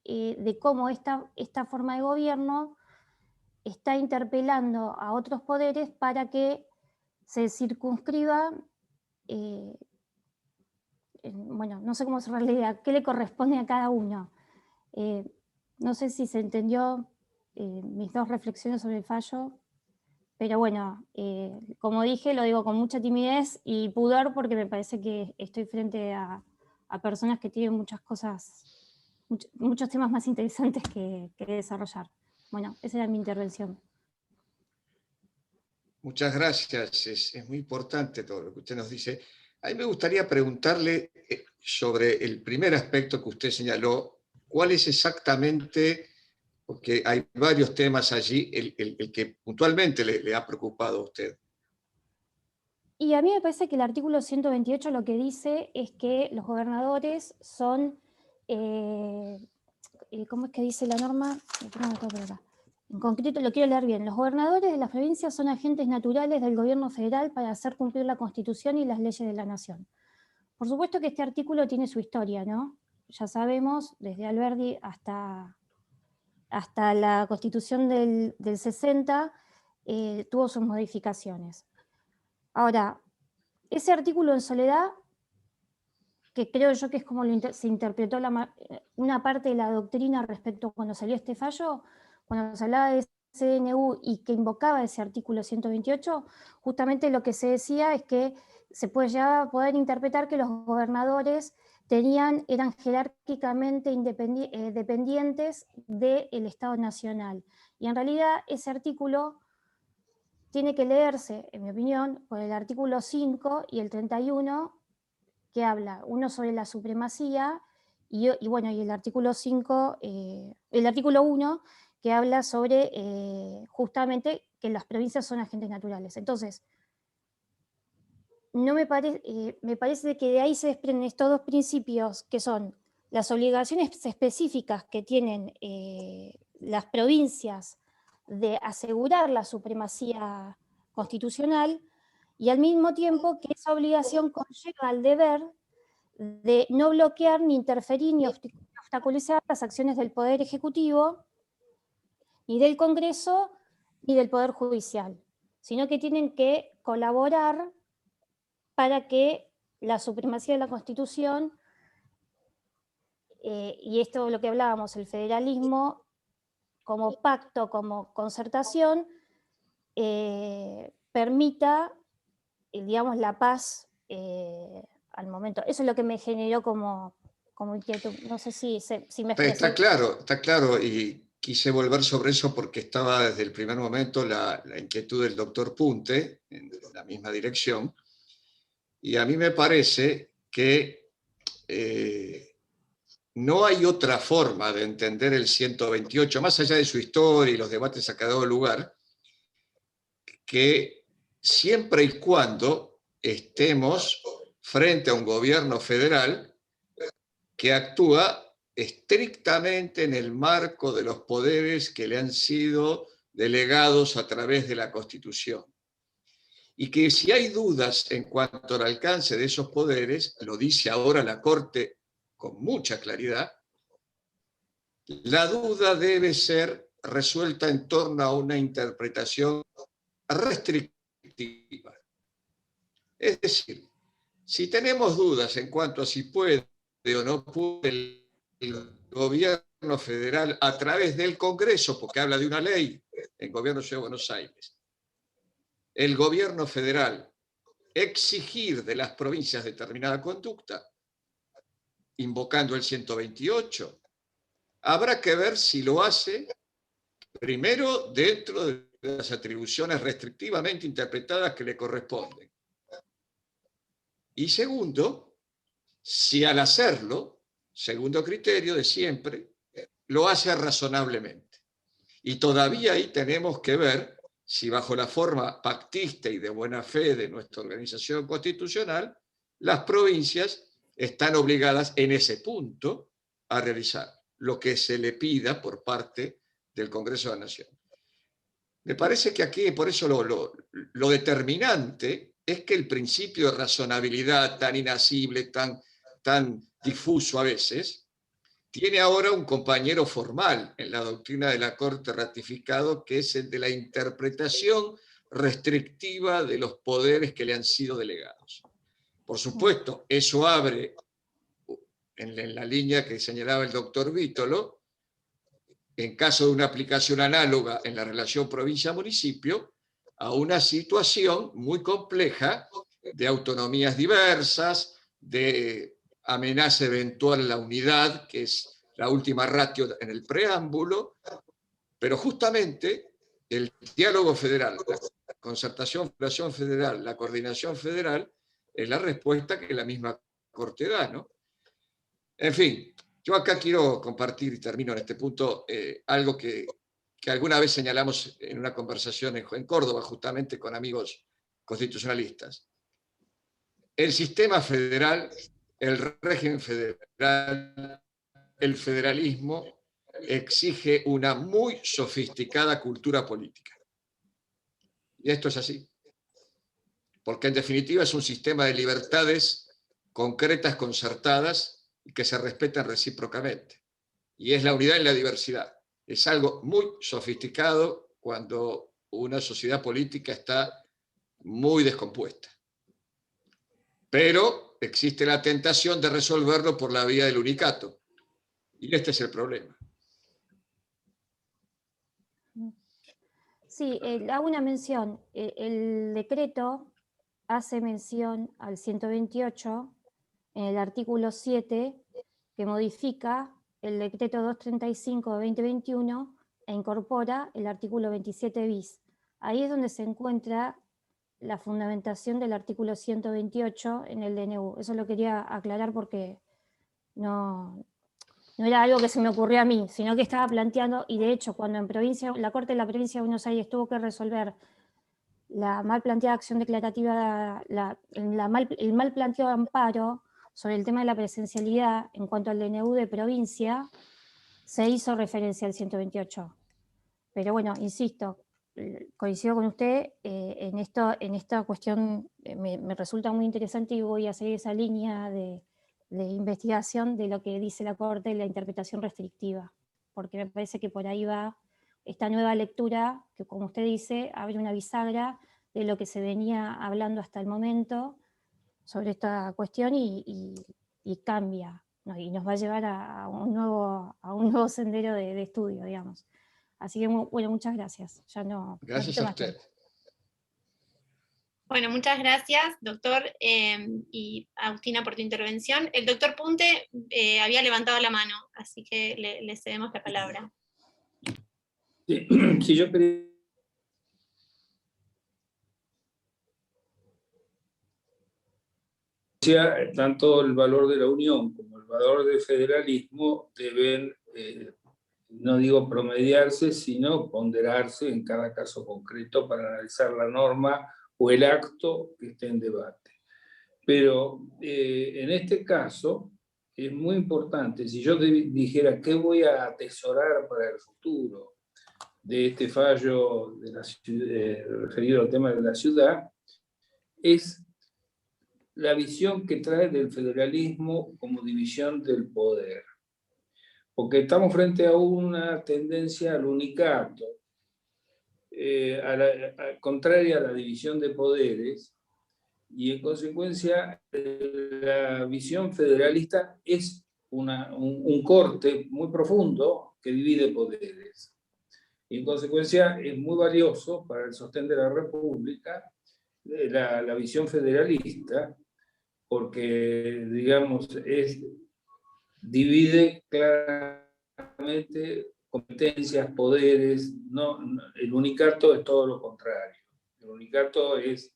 Speaker 9: de cómo esta forma de gobierno está interpelando a otros poderes para que se circunscriba, bueno, no sé cómo cerrar la idea, qué le corresponde a cada uno. No sé si se entendió mis dos reflexiones sobre el fallo, pero bueno, como dije, lo digo con mucha timidez y pudor porque me parece que estoy frente a personas que tienen muchas cosas, muchos temas más interesantes que desarrollar. Bueno, esa era mi intervención.
Speaker 2: Muchas gracias, es muy importante todo lo que usted nos dice. A mí me gustaría preguntarle sobre el primer aspecto que usted señaló, ¿cuál es exactamente, porque hay varios temas allí, el que puntualmente le ha preocupado a usted?
Speaker 9: Y a mí me parece que el artículo 128 lo que dice es que los gobernadores son, ¿cómo es que dice la norma? En concreto, lo quiero leer bien, los gobernadores de las provincias son agentes naturales del gobierno federal para hacer cumplir la Constitución y las leyes de la nación. Por supuesto que este artículo tiene su historia, ¿no? Ya sabemos, desde Alberdi hasta la Constitución del 60, tuvo sus modificaciones. Ahora, ese artículo en soledad, que creo yo que es como se interpretó una parte de la doctrina respecto a cuando salió este fallo, cuando se hablaba de CNU y que invocaba ese artículo 128, justamente lo que se decía es que se puede llegar a poder interpretar que los gobernadores eran jerárquicamente dependientes del Estado Nacional. Y en realidad ese artículo tiene que leerse, en mi opinión, por el artículo 5 y el 31, que habla uno sobre la supremacía, y el artículo 5, el artículo 1, que habla sobre justamente que las provincias son agentes naturales. Entonces, no me parece que de ahí se desprenden estos dos principios, que son las obligaciones específicas que tienen las provincias de asegurar la supremacía constitucional, y al mismo tiempo que esa obligación conlleva al deber de no bloquear, ni interferir, ni obstaculizar las acciones del Poder Ejecutivo, ni del Congreso, ni del Poder Judicial, sino que tienen que colaborar para que la supremacía de la Constitución, y esto es lo que hablábamos, el federalismo como pacto, como concertación, permita, digamos, la paz al momento. Eso es lo que me generó como inquietud. No sé si me expresé.
Speaker 2: Está claro, y quise volver sobre eso porque estaba desde el primer momento la inquietud del doctor Punte en la misma dirección, y a mí me parece que no hay otra forma de entender el 128, más allá de su historia y los debates a cada lugar, que siempre y cuando estemos frente a un gobierno federal que actúa estrictamente en el marco de los poderes que le han sido delegados a través de la Constitución. Y que si hay dudas en cuanto al alcance de esos poderes, lo dice ahora la Corte con mucha claridad, la duda debe ser resuelta en torno a una interpretación restrictiva. Es decir, si tenemos dudas en cuanto a si puede o no puede el gobierno federal a través del Congreso, porque habla de una ley, el gobierno de Ciudad de Buenos Aires, el gobierno federal exigir de las provincias determinada conducta, invocando el 128, habrá que ver si lo hace primero dentro de las atribuciones restrictivamente interpretadas que le corresponden. Y segundo, si al hacerlo, segundo criterio de siempre, lo hace razonablemente. Y todavía ahí tenemos que ver si bajo la forma pactista y de buena fe de nuestra organización constitucional, las provincias están obligadas en ese punto a realizar lo que se le pida por parte del Congreso de la Nación. Me parece que aquí, por eso lo determinante es que el principio de razonabilidad tan inasible, tan difuso a veces, tiene ahora un compañero formal en la doctrina de la Corte ratificado, que es el de la interpretación restrictiva de los poderes que le han sido delegados. Por supuesto, eso abre, en la línea que señalaba el doctor Vítolo, en caso de una aplicación análoga en la relación provincia-municipio, a una situación muy compleja de autonomías diversas, de amenaza eventual a la unidad, que es la última ratio en el preámbulo, pero justamente el diálogo federal, la concertación federal, la coordinación federal, es la respuesta que la misma Corte da, ¿no? En fin, yo acá quiero compartir, y termino en este punto, algo que alguna vez señalamos en una conversación en Córdoba, justamente con amigos constitucionalistas. El sistema federal, el régimen federal, el federalismo, exige una muy sofisticada cultura política. Y esto es así. Porque en definitiva es un sistema de libertades concretas, concertadas, y que se respetan recíprocamente. Y es la unidad en la diversidad. Es algo muy sofisticado cuando una sociedad política está muy descompuesta. Pero existe la tentación de resolverlo por la vía del unicato. Y este es el problema.
Speaker 9: Sí, hago una mención. El decreto hace mención al 128 en el artículo 7, que modifica el decreto 235 de 2021 e incorpora el artículo 27 bis. Ahí es donde se encuentra la fundamentación del artículo 128 en el DNU. Eso lo quería aclarar porque no era algo que se me ocurrió a mí, sino que estaba planteando, y de hecho cuando la Corte de la Provincia de Buenos Aires tuvo que resolver la mal planteada acción declarativa, el mal planteado amparo sobre el tema de la presencialidad en cuanto al DNU de provincia, se hizo referencia al 128. Pero bueno, insisto, coincido con usted en esta cuestión, me resulta muy interesante y voy a seguir esa línea de investigación de lo que dice la Corte de la interpretación restrictiva, porque me parece que por ahí va esta nueva lectura, que como usted dice, abre una bisagra de lo que se venía hablando hasta el momento sobre esta cuestión y cambia, ¿no? Y nos va a llevar a un nuevo sendero de estudio, digamos. Así que, bueno, muchas gracias. Ya no,
Speaker 2: gracias a usted.
Speaker 3: Tiempo. Bueno, muchas gracias, doctor y Agustina, por tu intervención. El doctor Punte había levantado la mano, así que le cedemos la palabra.
Speaker 4: Sí, yo quería... Tanto el valor de la unión como el valor del federalismo deben, no digo promediarse, sino ponderarse en cada caso concreto para analizar la norma o el acto que esté en debate. Pero en este caso es muy importante, si yo dijera qué voy a atesorar para el futuro de este fallo de la referido al tema de la ciudad, es la visión que trae del federalismo como división del poder. Porque estamos frente a una tendencia al unicato, contraria a la división de poderes, y en consecuencia la visión federalista es un corte muy profundo que divide poderes. Y en consecuencia es muy valioso para el sostén de la República la visión federalista, porque, digamos, divide claramente competencias, poderes. El unicato es todo lo contrario. El unicato es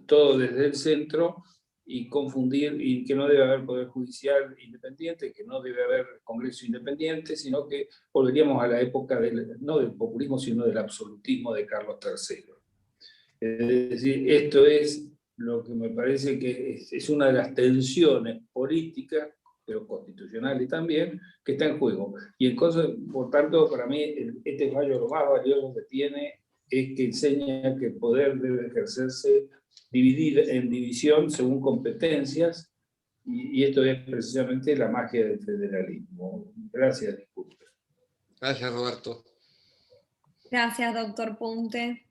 Speaker 4: todo desde el centro y confundir, y que no debe haber poder judicial independiente, que no debe haber Congreso independiente, sino que volveríamos a la época no del populismo, sino del absolutismo de Carlos III. Es decir, esto es lo que me parece que es una de las tensiones políticas, pero constitucionales también, que está en juego. Y entonces, por tanto, para mí, este fallo lo más valioso que tiene es que enseña que el poder debe ejercerse en división según competencias, Y esto es precisamente la magia del federalismo. Gracias, disculpe.
Speaker 2: Gracias, Roberto.
Speaker 5: Gracias, doctor Punte.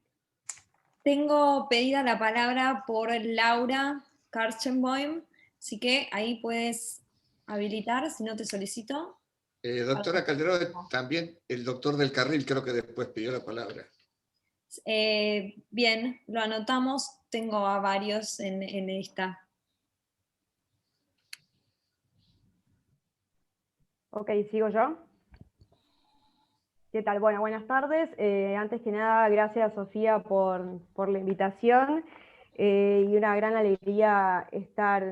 Speaker 5: Tengo pedida la palabra por Laura Karchenboim, así que ahí puedes habilitar, si no te solicito.
Speaker 2: Doctora Calderón, también el doctor del Carril creo que después pidió la palabra.
Speaker 5: Bien, lo anotamos, tengo a varios en esta.
Speaker 10: Ok, ¿sigo yo? ¿Qué tal? Bueno, buenas tardes. Antes que nada, gracias Sofía por la invitación y una gran alegría estar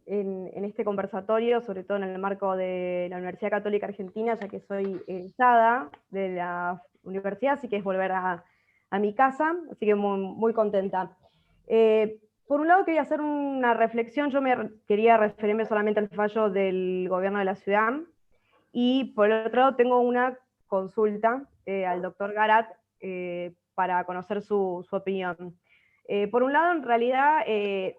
Speaker 10: en este conversatorio, sobre todo en el marco de la Universidad Católica Argentina, ya que soy egresada de la universidad, así que es volver a mi casa, así que muy, muy contenta. Por un lado quería hacer una reflexión, yo quería referirme solamente al fallo del gobierno de la ciudad, y por el otro lado tengo una consulta al doctor Garat para conocer su opinión. Por un lado, en realidad,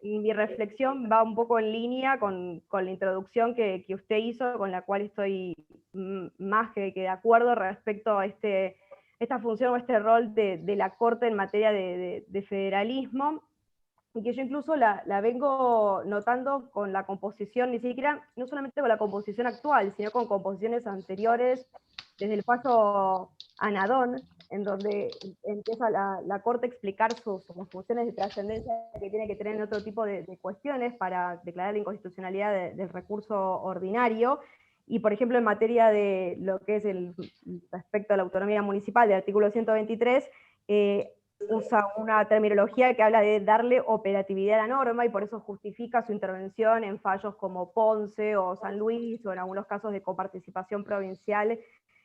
Speaker 10: mi reflexión va un poco en línea con la introducción que usted hizo, con la cual estoy más que de acuerdo respecto a esta función o este rol de la Corte en materia de federalismo, y que yo incluso la vengo notando con la composición, ni siquiera, no solamente con la composición actual, sino con composiciones anteriores, desde el fallo Anadón, en donde empieza la Corte a explicar sus funciones de trascendencia que tiene que tener en otro tipo de cuestiones para declarar la inconstitucionalidad del recurso ordinario, y por ejemplo en materia de lo que es respecto a la autonomía municipal del artículo 123, usa una terminología que habla de darle operatividad a la norma, y por eso justifica su intervención en fallos como Ponce o San Luis, o en algunos casos de coparticipación provincial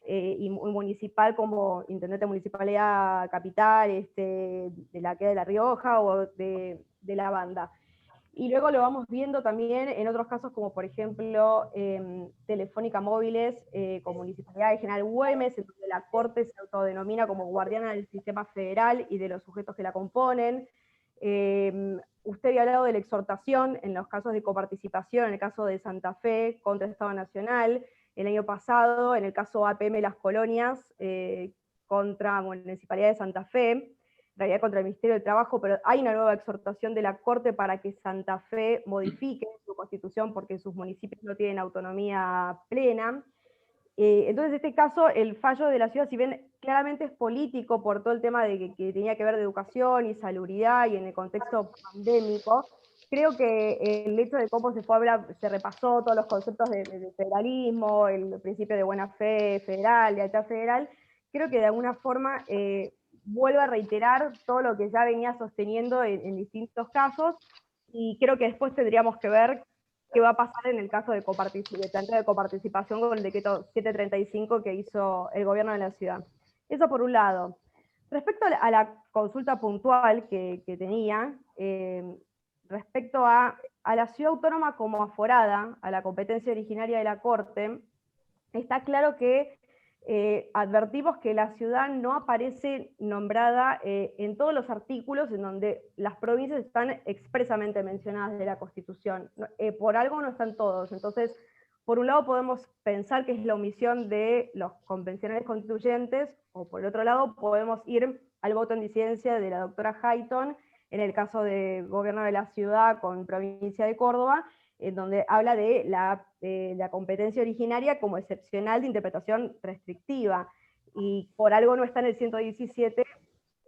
Speaker 10: y municipal, como Intendente de Municipalidad Capital, de La Rioja o de La Banda. Y luego lo vamos viendo también en otros casos, como por ejemplo Telefónica Móviles con Municipalidad de General Güemes, en donde la Corte se autodenomina como guardiana del sistema federal y de los sujetos que la componen. Usted había hablado de la exhortación en los casos de coparticipación, en el caso de Santa Fe contra el Estado Nacional, el año pasado, en el caso APM Las Colonias contra Municipalidad de Santa Fe, en realidad contra el Ministerio del Trabajo, pero hay una nueva exhortación de la Corte para que Santa Fe modifique su constitución porque sus municipios no tienen autonomía plena. Entonces, en este caso, el fallo de la ciudad, si bien claramente es político por todo el tema de que tenía que ver de educación y salubridad y en el contexto pandémico, creo que el hecho de cómo se repasó todos los conceptos de federalismo, el principio de buena fe federal, lealtad federal, creo que de alguna forma vuelve a reiterar todo lo que ya venía sosteniendo en distintos casos, y creo que después tendríamos que ver qué va a pasar en el caso de coparticipación con el decreto 735 que hizo el gobierno de la ciudad. Eso por un lado. Respecto a la consulta puntual que tenía, respecto a la ciudad autónoma como aforada a la competencia originaria de la Corte, está claro que advertimos que la ciudad no aparece nombrada en todos los artículos en donde las provincias están expresamente mencionadas de la Constitución. Por algo no están todos. Entonces, por un lado podemos pensar que es la omisión de los convencionales constituyentes, o por el otro lado podemos ir al voto en disidencia de la doctora Hayton, en el caso de gobierno de la ciudad con provincia de Córdoba, en donde habla de la competencia originaria como excepcional de interpretación restrictiva, y por algo no está en el 117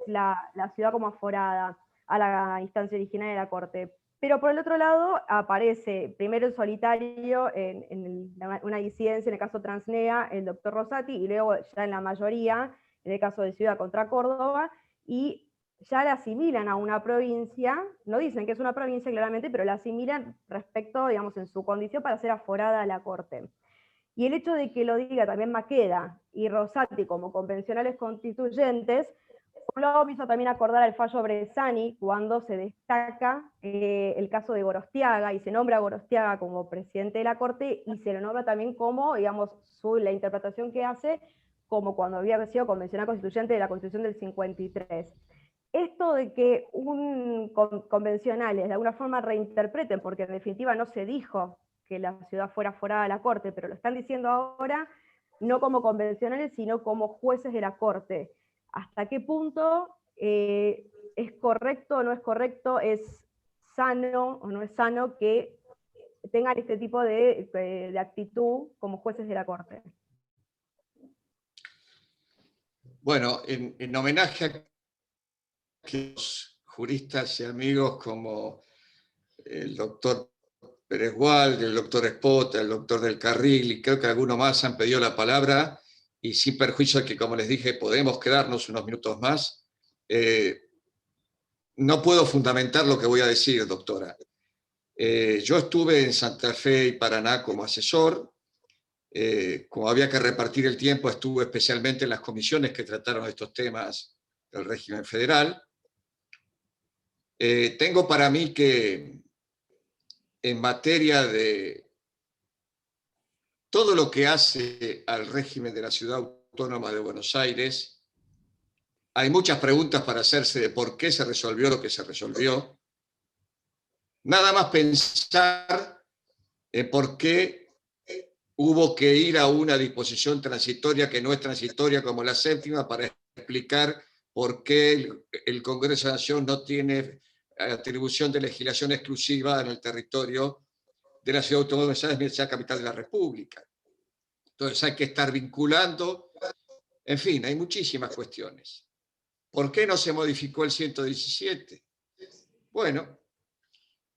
Speaker 10: la ciudad como aforada a la instancia originaria de la Corte. Pero por el otro lado aparece primero en solitario en una disidencia, en el caso Transnea, el doctor Rosati, y luego ya en la mayoría, en el caso de Ciudad contra Córdoba, y ya la asimilan a una provincia, no dicen que es una provincia claramente, pero la asimilan respecto, digamos, en su condición para ser aforada a la Corte. Y el hecho de que lo diga también Maqueda y Rosati como convencionales constituyentes, por un lado me hizo también acordar al fallo Bressani, cuando se destaca el caso de Gorostiaga, y se nombra a Gorostiaga como presidente de la Corte, y se lo nombra también como, digamos, la interpretación que hace, como cuando había sido convencional constituyente de la Constitución del 53. Esto de que convencionales de alguna forma reinterpreten, porque en definitiva no se dijo que la ciudad fuera aforada de la Corte, pero lo están diciendo ahora no como convencionales, sino como jueces de la Corte. ¿Hasta qué punto es correcto o no es correcto, es sano o no es sano que tengan este tipo de actitud como jueces de la Corte?
Speaker 2: Bueno, en homenaje a los juristas y amigos como el doctor Pérez Gual, el doctor Espota, el doctor del Carril, y creo que algunos más han pedido la palabra, y sin perjuicio de que, como les dije, podemos quedarnos unos minutos más, no puedo fundamentar lo que voy a decir, doctora. Yo estuve en Santa Fe y Paraná como asesor. Como había que repartir el tiempo, estuve especialmente en las comisiones que trataron estos temas del régimen federal. Tengo para mí que en materia de todo lo que hace al régimen de la Ciudad Autónoma de Buenos Aires, hay muchas preguntas para hacerse de por qué se resolvió lo que se resolvió. Nada más pensar en por qué hubo que ir a una disposición transitoria que no es transitoria como la séptima para explicar por qué el Congreso de la Nación no tiene atribución de legislación exclusiva en el territorio de la Ciudad Autónoma de Buenos Aires, sea capital de la República. Entonces hay que estar vinculando, en fin, hay muchísimas cuestiones. ¿Por qué no se modificó el 117? Bueno,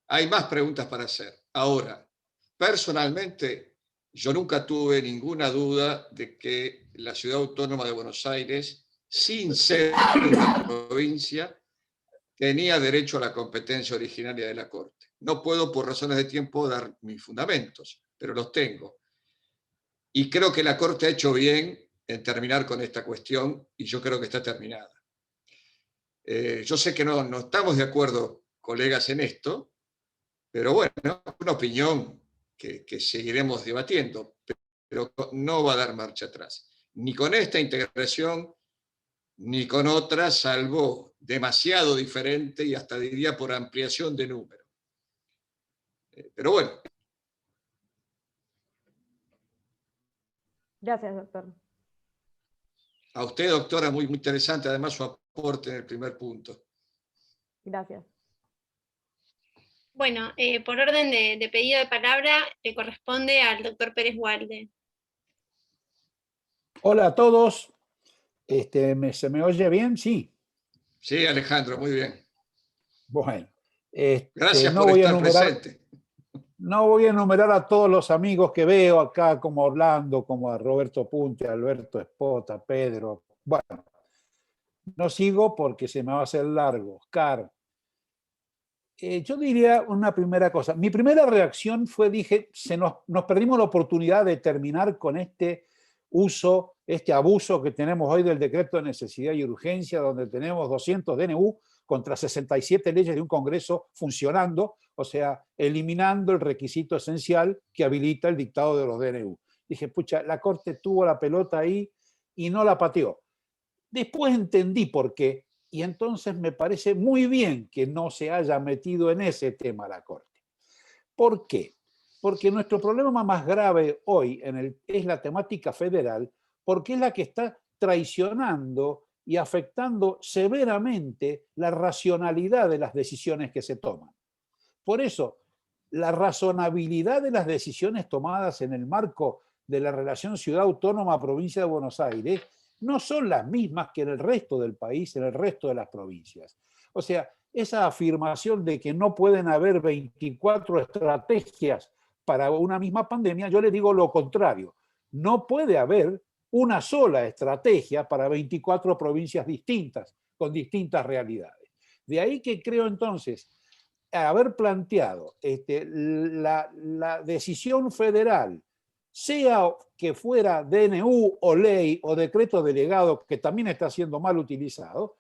Speaker 2: hay más preguntas para hacer. Ahora, personalmente, yo nunca tuve ninguna duda de que la Ciudad Autónoma de Buenos Aires, sin ser una provincia, tenía derecho a la competencia originaria de la Corte. No puedo, por razones de tiempo, dar mis fundamentos, pero los tengo. Y creo que la Corte ha hecho bien en terminar con esta cuestión, y yo creo que está terminada. Yo sé que no estamos de acuerdo, colegas, en esto, pero bueno, una opinión que seguiremos debatiendo, pero no va a dar marcha atrás, ni con esta integración, ni con otra, salvo demasiado diferente y hasta diría por ampliación de número. Pero bueno.
Speaker 10: Gracias, doctor.
Speaker 2: A usted, doctora, muy interesante, además su aporte en el primer punto.
Speaker 10: Gracias.
Speaker 3: Bueno, por orden de pedido de palabra, le corresponde al doctor Pérez Gualde.
Speaker 11: Hola a todos. ¿Se me oye bien? Sí.
Speaker 2: Sí, Alejandro, muy bien.
Speaker 11: Bueno.
Speaker 2: Gracias por estar presente.
Speaker 11: No voy a enumerar a todos los amigos que veo acá, como Orlando, como a Roberto Punte, a Alberto Espota, Pedro. Bueno, no sigo porque se me va a hacer largo. Oscar. Yo diría una primera cosa. Mi primera reacción fue, dije, nos perdimos la oportunidad de terminar con este uso, este abuso que tenemos hoy del decreto de necesidad y urgencia, donde tenemos 200 DNU contra 67 leyes de un Congreso funcionando, o sea, eliminando el requisito esencial que habilita el dictado de los DNU. Dije, pucha, la Corte tuvo la pelota ahí y no la pateó. Después entendí por qué, y entonces me parece muy bien que no se haya metido en ese tema la Corte. ¿Por qué? Porque nuestro problema más grave hoy es la temática federal, porque es la que está traicionando y afectando severamente la racionalidad de las decisiones que se toman. Por eso, la razonabilidad de las decisiones tomadas en el marco de la relación Ciudad Autónoma-Provincia de Buenos Aires no son las mismas que en el resto del país, en el resto de las provincias. O sea, esa afirmación de que no pueden haber 24 estrategias para una misma pandemia, yo le digo lo contrario. No puede haber una sola estrategia para 24 provincias distintas, con distintas realidades. De ahí que creo entonces haber planteado la decisión federal, sea que fuera DNU o ley o decreto delegado, que también está siendo mal utilizado,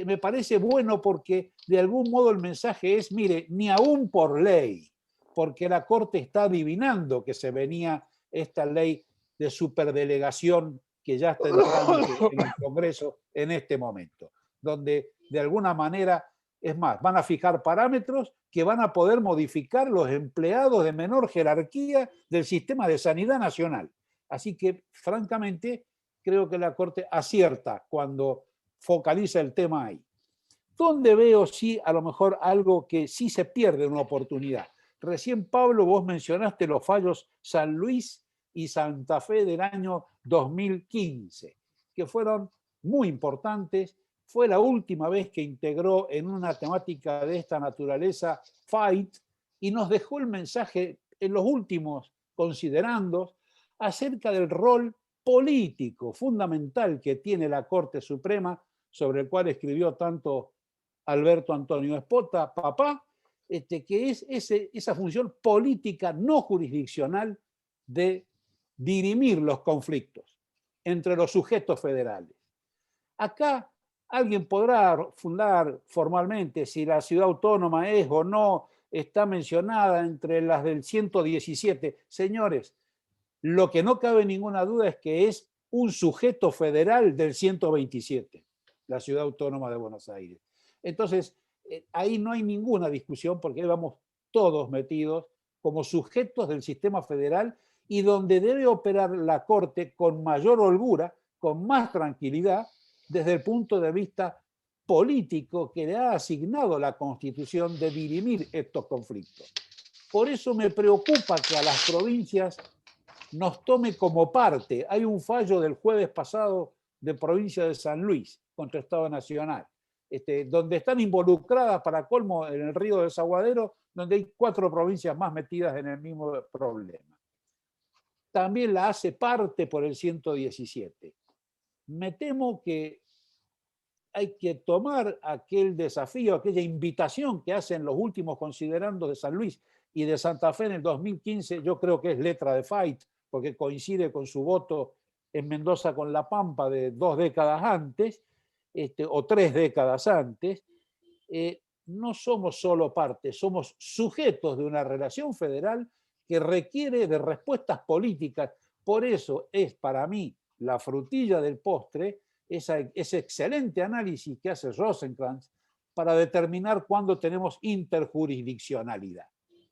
Speaker 11: me parece bueno porque de algún modo el mensaje es, mire, ni aún por ley, porque la Corte está adivinando que se venía esta ley de superdelegación que ya está entrando en el Congreso en este momento, donde de alguna manera Es más, van a fijar parámetros que van a poder modificar los empleados de menor jerarquía del sistema de sanidad nacional. Así que, francamente, creo que la Corte acierta cuando focaliza el tema ahí. ¿Dónde veo sí a lo mejor algo que sí se pierde una oportunidad? Recién, Pablo, vos mencionaste los fallos San Luis y Santa Fe del año 2015, que fueron muy importantes. Fue la última vez que integró en una temática de esta naturaleza FIGHT y nos dejó el mensaje en los últimos considerandos acerca del rol político fundamental que tiene la Corte Suprema, sobre el cual escribió tanto Alberto Antonio Espota, papá, que es esa función política no jurisdiccional de dirimir los conflictos entre los sujetos federales. Acá alguien podrá fundar formalmente si la ciudad autónoma es o no, está mencionada entre las del 117. Señores, lo que no cabe ninguna duda es que es un sujeto federal del 127, la ciudad autónoma de Buenos Aires. Entonces, ahí no hay ninguna discusión porque ahí vamos todos metidos como sujetos del sistema federal y donde debe operar la Corte con mayor holgura, con más tranquilidad, desde el punto de vista político que le ha asignado la Constitución de dirimir estos conflictos. Por eso me preocupa que a las provincias nos tome como parte. Hay un fallo del jueves pasado de provincia de San Luis contra Estado Nacional, donde están involucradas, para colmo, en el río del Desaguadero, donde hay 4 provincias más metidas en el mismo problema. También la hace parte por el 117. Me temo que hay que tomar aquel desafío, aquella invitación que hacen los últimos considerandos de San Luis y de Santa Fe en el 2015, yo creo que es letra de FIGHT, porque coincide con su voto en Mendoza con La Pampa de 2 décadas antes, o 3 décadas antes. No somos solo parte, somos sujetos de una relación federal que requiere de respuestas políticas. Por eso es para mí la frutilla del postre ese excelente análisis que hace Rosenkrantz para determinar cuándo tenemos interjurisdiccionalidad,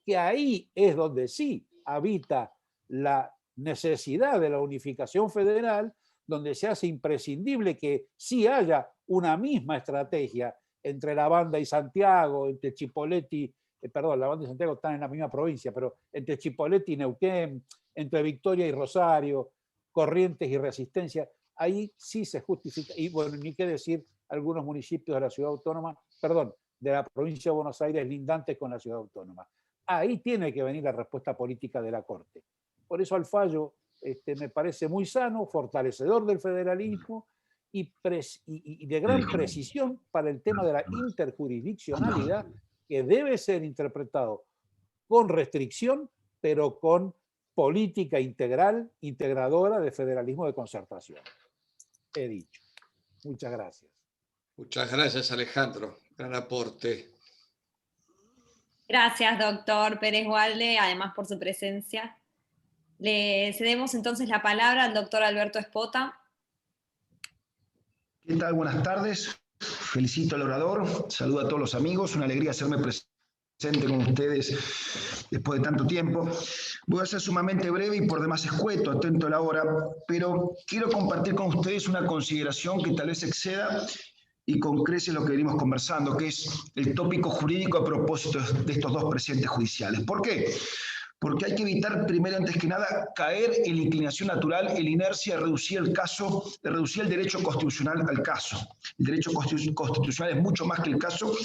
Speaker 11: que ahí es donde sí habita la necesidad de la unificación federal, donde se hace imprescindible que sí haya una misma estrategia entre La Banda y Santiago, entre Chipoleti, La Banda y Santiago están en la misma provincia, pero entre Chipoleti y Neuquén, entre Victoria y Rosario, Corrientes y Resistencia, ahí sí se justifica, y bueno, ni qué decir algunos municipios de la ciudad autónoma, de la provincia de Buenos Aires lindantes con la ciudad autónoma. Ahí tiene que venir la respuesta política de la Corte. Por eso al fallo me parece muy sano, fortalecedor del federalismo y de gran precisión para el tema de la interjurisdiccionalidad, que debe ser interpretado con restricción, pero con política integral, integradora de federalismo de concertación. He dicho. Muchas gracias.
Speaker 2: Muchas gracias, Alejandro. Gran aporte.
Speaker 5: Gracias, doctor Pérez Walde, además por su presencia. Le cedemos entonces la palabra al doctor Alberto Espota.
Speaker 12: ¿Qué tal? Buenas tardes. Felicito al orador, saludo a todos los amigos, una alegría hacerme presente con ustedes después de tanto tiempo. Voy a ser sumamente breve y por demás escueto, atento a la hora, pero quiero compartir con ustedes una consideración que tal vez exceda y concrece lo que venimos conversando, que es el tópico jurídico a propósito de estos 2 presentes judiciales. ¿Por qué? Porque hay que evitar, primero, antes que nada, caer en la inclinación natural, en la inercia de reducir el derecho constitucional al caso. El derecho constitucional es mucho más que el caso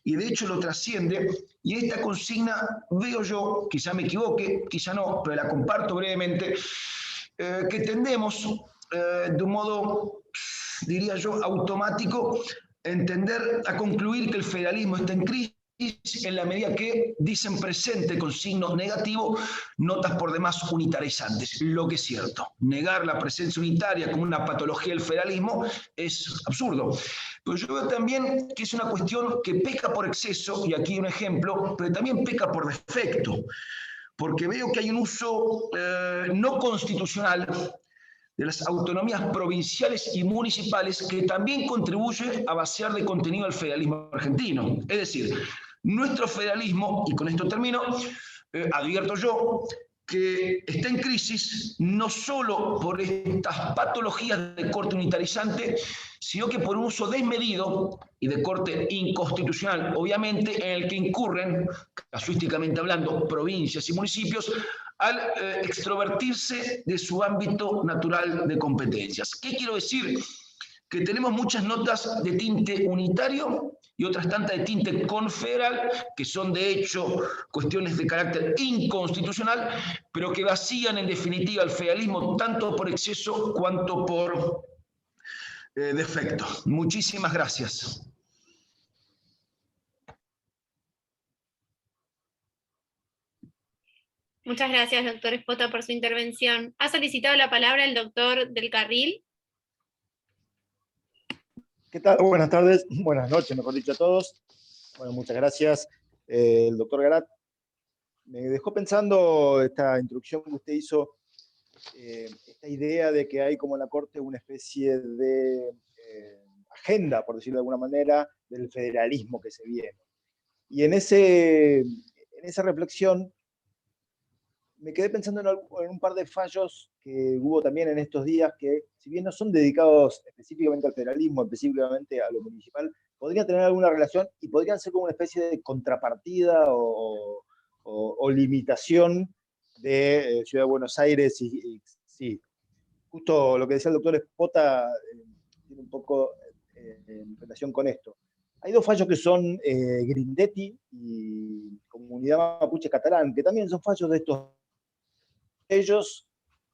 Speaker 12: y de hecho lo trasciende. Y esta consigna veo yo, quizá me equivoque, quizá no, pero la comparto brevemente, que tendemos de un modo, diría yo, automático a concluir que el federalismo está en crisis en la medida que dicen presente con signo negativo notas por demás unitarizantes, lo que es cierto. Negar la presencia unitaria como una patología del federalismo es absurdo. Pero yo veo también que es una cuestión que peca por exceso, y aquí hay un ejemplo, pero también peca por defecto, porque veo que hay un uso no constitucional de las autonomías provinciales y municipales, que también contribuye a vaciar de contenido al federalismo argentino. Es decir, nuestro federalismo, y con esto termino, advierto yo, que está en crisis no solo por estas patologías de corte unitarizante, sino que por un uso desmedido y de corte inconstitucional, obviamente, en el que incurren, casuísticamente hablando, provincias y municipios, al extrovertirse de su ámbito natural de competencias. ¿Qué quiero decir? Que tenemos muchas notas de tinte unitario y otras tantas de tinte confederal, que son de hecho cuestiones de carácter inconstitucional, pero que vacían en definitiva el federalismo tanto por exceso cuanto por defecto. Muchísimas gracias.
Speaker 3: Muchas gracias, doctor Espota, por su intervención. Ha solicitado la palabra el doctor del Carril.
Speaker 13: ¿Qué tal? Buenas tardes, buenas noches, mejor dicho, a todos. Bueno, muchas gracias. El doctor Garat me dejó pensando esta introducción que usted hizo, esta idea de que hay como en la Corte una especie de agenda, por decirlo de alguna manera, del federalismo que se viene. Y en esa reflexión me quedé pensando en un par de fallos que hubo también en estos días que, si bien no son dedicados específicamente al federalismo, específicamente a lo municipal, podrían tener alguna relación y podrían ser como una especie de contrapartida o limitación de Ciudad de Buenos Aires. Sí, justo lo que decía el doctor Espota tiene un poco en relación con esto. Hay dos fallos que son Grindetti y Comunidad Mapuche Catalán, que también son fallos de estos. Ellos,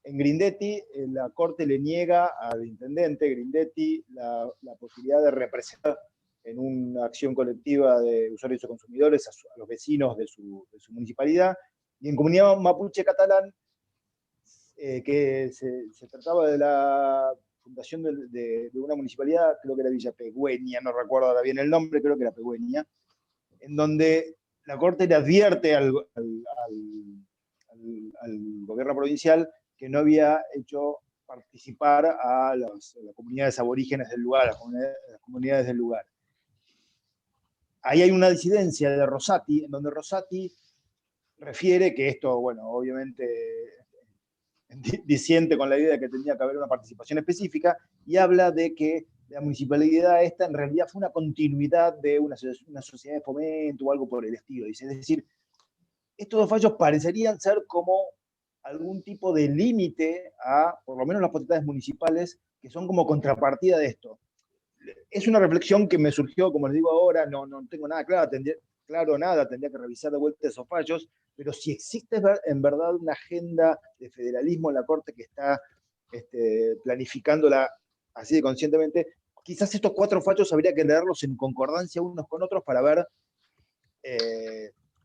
Speaker 13: en Grindetti, la Corte le niega al intendente Grindetti la posibilidad de representar en una acción colectiva de usuarios o consumidores a los vecinos de su municipalidad. Y en Comunidad Mapuche Catalán, que se trataba de la fundación de una municipalidad, creo que era Villa Pegüeña, no recuerdo ahora bien el nombre, creo que era Pegüeña, en donde la Corte le advierte al gobierno provincial que no había hecho participar a las comunidades aborígenes del lugar, a las comunidades del lugar. Ahí hay una disidencia de Rosati, en donde Rosati refiere que esto, bueno, obviamente disiente con la idea de que tenía que haber una participación específica, y habla de que la municipalidad esta en realidad fue una continuidad de una sociedad de fomento o algo por el estilo. Dice, es decir, estos dos fallos parecerían ser como algún tipo de límite a, por lo menos, las potestades municipales, que son como contrapartida de esto. Es una reflexión que me surgió, como les digo ahora, no tengo nada claro, tendría que revisar de vuelta esos fallos, pero si existe en verdad una agenda de federalismo en la Corte que está planificándola así de conscientemente, quizás estos 4 fallos habría que leerlos en concordancia unos con otros para ver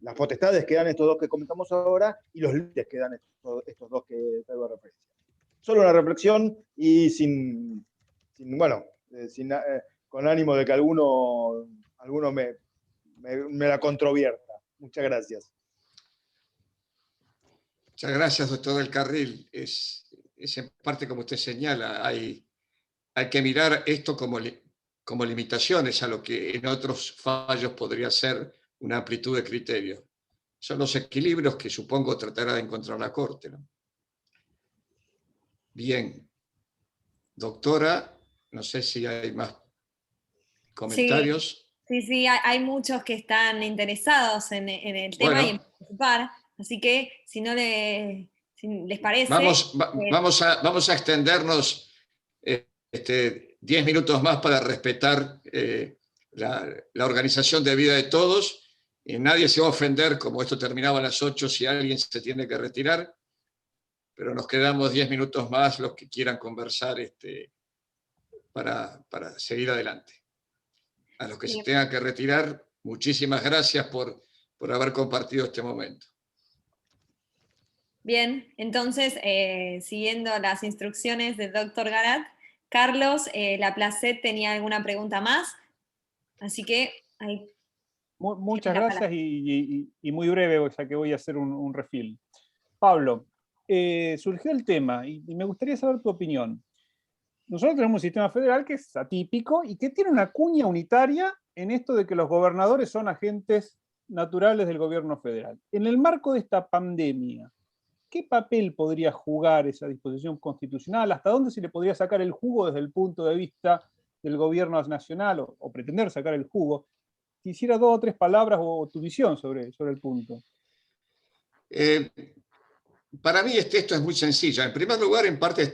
Speaker 13: las potestades que dan estos dos que comentamos ahora y los límites que dan estos dos que traigo a referencia. Solo una reflexión y con ánimo de que alguno me la controvierta. Muchas gracias.
Speaker 2: Muchas gracias, doctor del Carril. Es en parte como usted señala, hay que mirar esto como limitaciones a lo que en otros fallos podría ser una amplitud de criterio. Son los equilibrios que supongo tratará de encontrar la Corte, ¿no? Bien. Doctora, no sé si hay más comentarios.
Speaker 5: Sí, hay muchos que están interesados en el tema y en participar, así que si les parece...
Speaker 2: Vamos a extendernos 10 minutos más para respetar la organización de vida de todos. Nadie se va a ofender, como esto terminaba a las 8, si alguien se tiene que retirar, pero nos quedamos 10 minutos más los que quieran conversar para seguir adelante. A los que se tengan que retirar, muchísimas gracias por haber compartido este momento.
Speaker 5: Bien, entonces, siguiendo las instrucciones del doctor Garat, Carlos Laplacet tenía alguna pregunta más, así que...
Speaker 7: Muchas gracias y muy breve, ya que voy a hacer un refill. Pablo, surgió el tema, y me gustaría saber tu opinión. Nosotros tenemos un sistema federal que es atípico y que tiene una cuña unitaria en esto de que los gobernadores son agentes naturales del gobierno federal. En el marco de esta pandemia, ¿qué papel podría jugar esa disposición constitucional? ¿Hasta dónde se le podría sacar el jugo desde el punto de vista del gobierno nacional o pretender sacar el jugo? Quisiera 2 o 3 palabras o tu visión sobre el punto.
Speaker 2: Para mí esto es muy sencillo. En primer lugar, en parte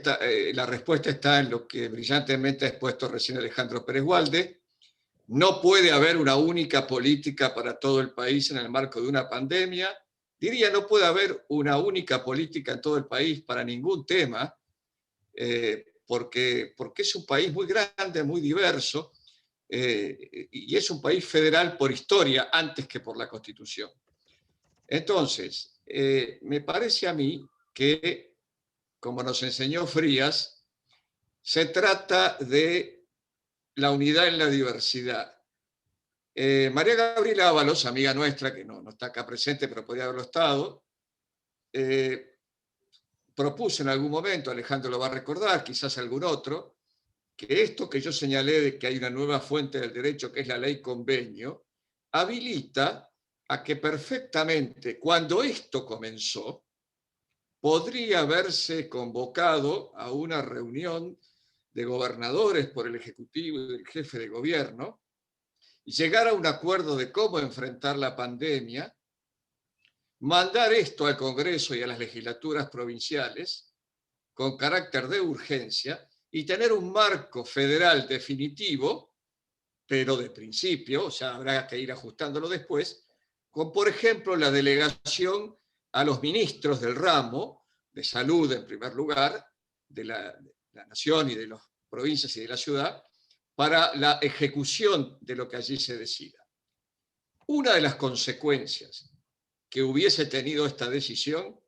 Speaker 2: la respuesta está en lo que brillantemente ha expuesto recién Alejandro Pérez Walde. No puede haber una única política para todo el país en el marco de una pandemia. Diría, no puede haber una única política en todo el país para ningún tema, porque es un país muy grande, muy diverso, y es un país federal por historia antes que por la Constitución. Entonces, me parece a mí que, como nos enseñó Frías, se trata de la unidad en la diversidad. María Gabriela Ábalos, amiga nuestra, que no está acá presente, pero podría haberlo estado, propuso en algún momento, Alejandro lo va a recordar, quizás algún otro, que esto que yo señalé de que hay una nueva fuente del derecho, que es la ley convenio, habilita a que perfectamente, cuando esto comenzó, podría haberse convocado a una reunión de gobernadores por el Ejecutivo y del jefe de gobierno, y llegar a un acuerdo de cómo enfrentar la pandemia, mandar esto al Congreso y a las legislaturas provinciales con carácter de urgencia y tener un marco federal definitivo, pero de principio, o sea, habrá que ir ajustándolo después, con, por ejemplo, la delegación a los ministros del ramo, de salud en primer lugar, de la nación y de las provincias y de la ciudad, para la ejecución de lo que allí se decida. Una de las consecuencias que hubiese tenido esta decisión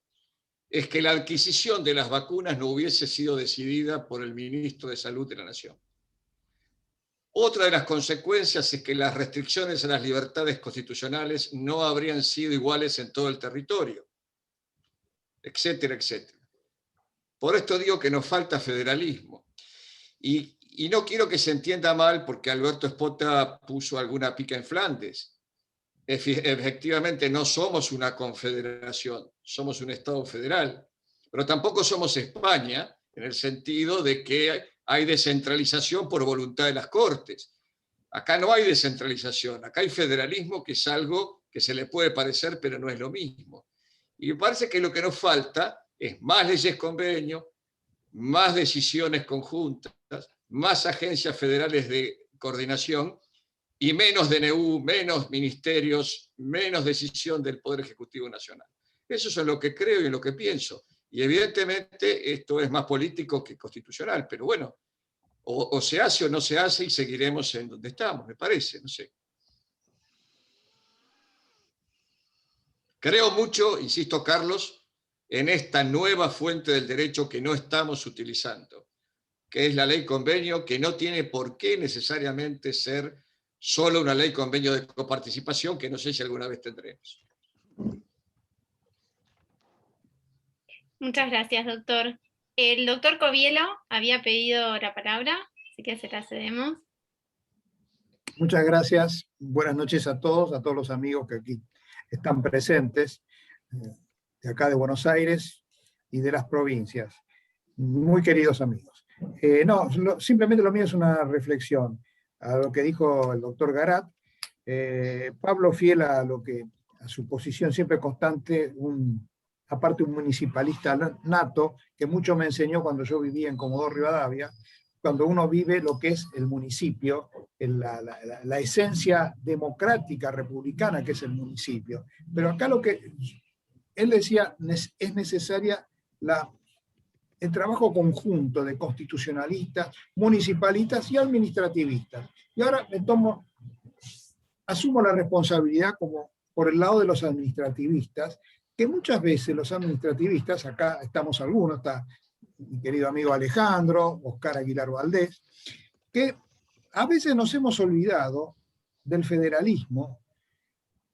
Speaker 2: es que la adquisición de las vacunas no hubiese sido decidida por el ministro de Salud de la Nación. Otra de las consecuencias es que las restricciones a las libertades constitucionales no habrían sido iguales en todo el territorio, etcétera, etcétera. Por esto digo que nos falta federalismo. Y no quiero que se entienda mal porque Alberto Espota puso alguna pica en Flandes. Efectivamente no somos una confederación, somos un Estado federal, pero tampoco somos España en el sentido de que hay descentralización por voluntad de las Cortes. Acá no hay descentralización, acá hay federalismo, que es algo que se le puede parecer, pero no es lo mismo. Y me parece que lo que nos falta es más leyes convenio, más decisiones conjuntas, más agencias federales de coordinación y menos DNU, menos ministerios, menos decisión del Poder Ejecutivo Nacional. Eso es en lo que creo y en lo que pienso. Y evidentemente esto es más político que constitucional, pero bueno, o se hace o no se hace y seguiremos en donde estamos, me parece, no sé. Creo mucho, insisto, Carlos, en esta nueva fuente del derecho que no estamos utilizando, que es la ley convenio, que no tiene por qué necesariamente ser solo una ley convenio de coparticipación, que no sé si alguna vez tendremos.
Speaker 3: Muchas gracias, doctor. El doctor Covielo había pedido la palabra, así que se la cedemos.
Speaker 14: Muchas gracias. Buenas noches a todos los amigos que aquí están presentes, de acá de Buenos Aires y de las provincias. Muy queridos amigos. Simplemente lo mío es una reflexión a lo que dijo el doctor Garat. Pablo, fiel a su posición siempre constante, aparte un municipalista nato, que mucho me enseñó cuando yo vivía en Comodoro Rivadavia, cuando uno vive lo que es el municipio, la esencia democrática republicana que es el municipio. Pero acá lo que él decía, es necesaria el trabajo conjunto de constitucionalistas, municipalistas y administrativistas. Y ahora asumo la responsabilidad como por el lado de los administrativistas, que muchas veces los administrativistas, acá estamos algunos, está mi querido amigo Alejandro, Oscar Aguilar Valdés, que a veces nos hemos olvidado del federalismo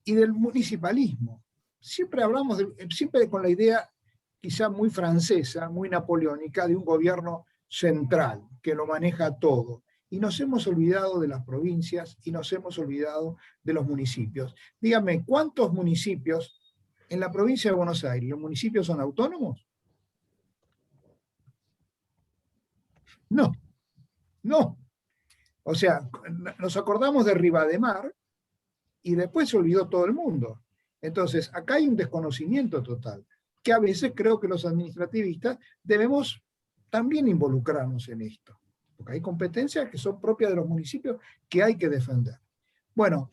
Speaker 14: y del municipalismo. Siempre hablamos, siempre con la idea quizá muy francesa, muy napoleónica, de un gobierno central que lo maneja todo. Y nos hemos olvidado de las provincias y nos hemos olvidado de los municipios. Dígame, ¿cuántos municipios en la provincia de Buenos Aires, los municipios son autónomos? No, no. O sea, nos acordamos de Ribademar y después se olvidó todo el mundo. Entonces, acá hay un desconocimiento total, que a veces creo que los administrativistas debemos también involucrarnos en esto, porque hay competencias que son propias de los municipios que hay que defender. Bueno,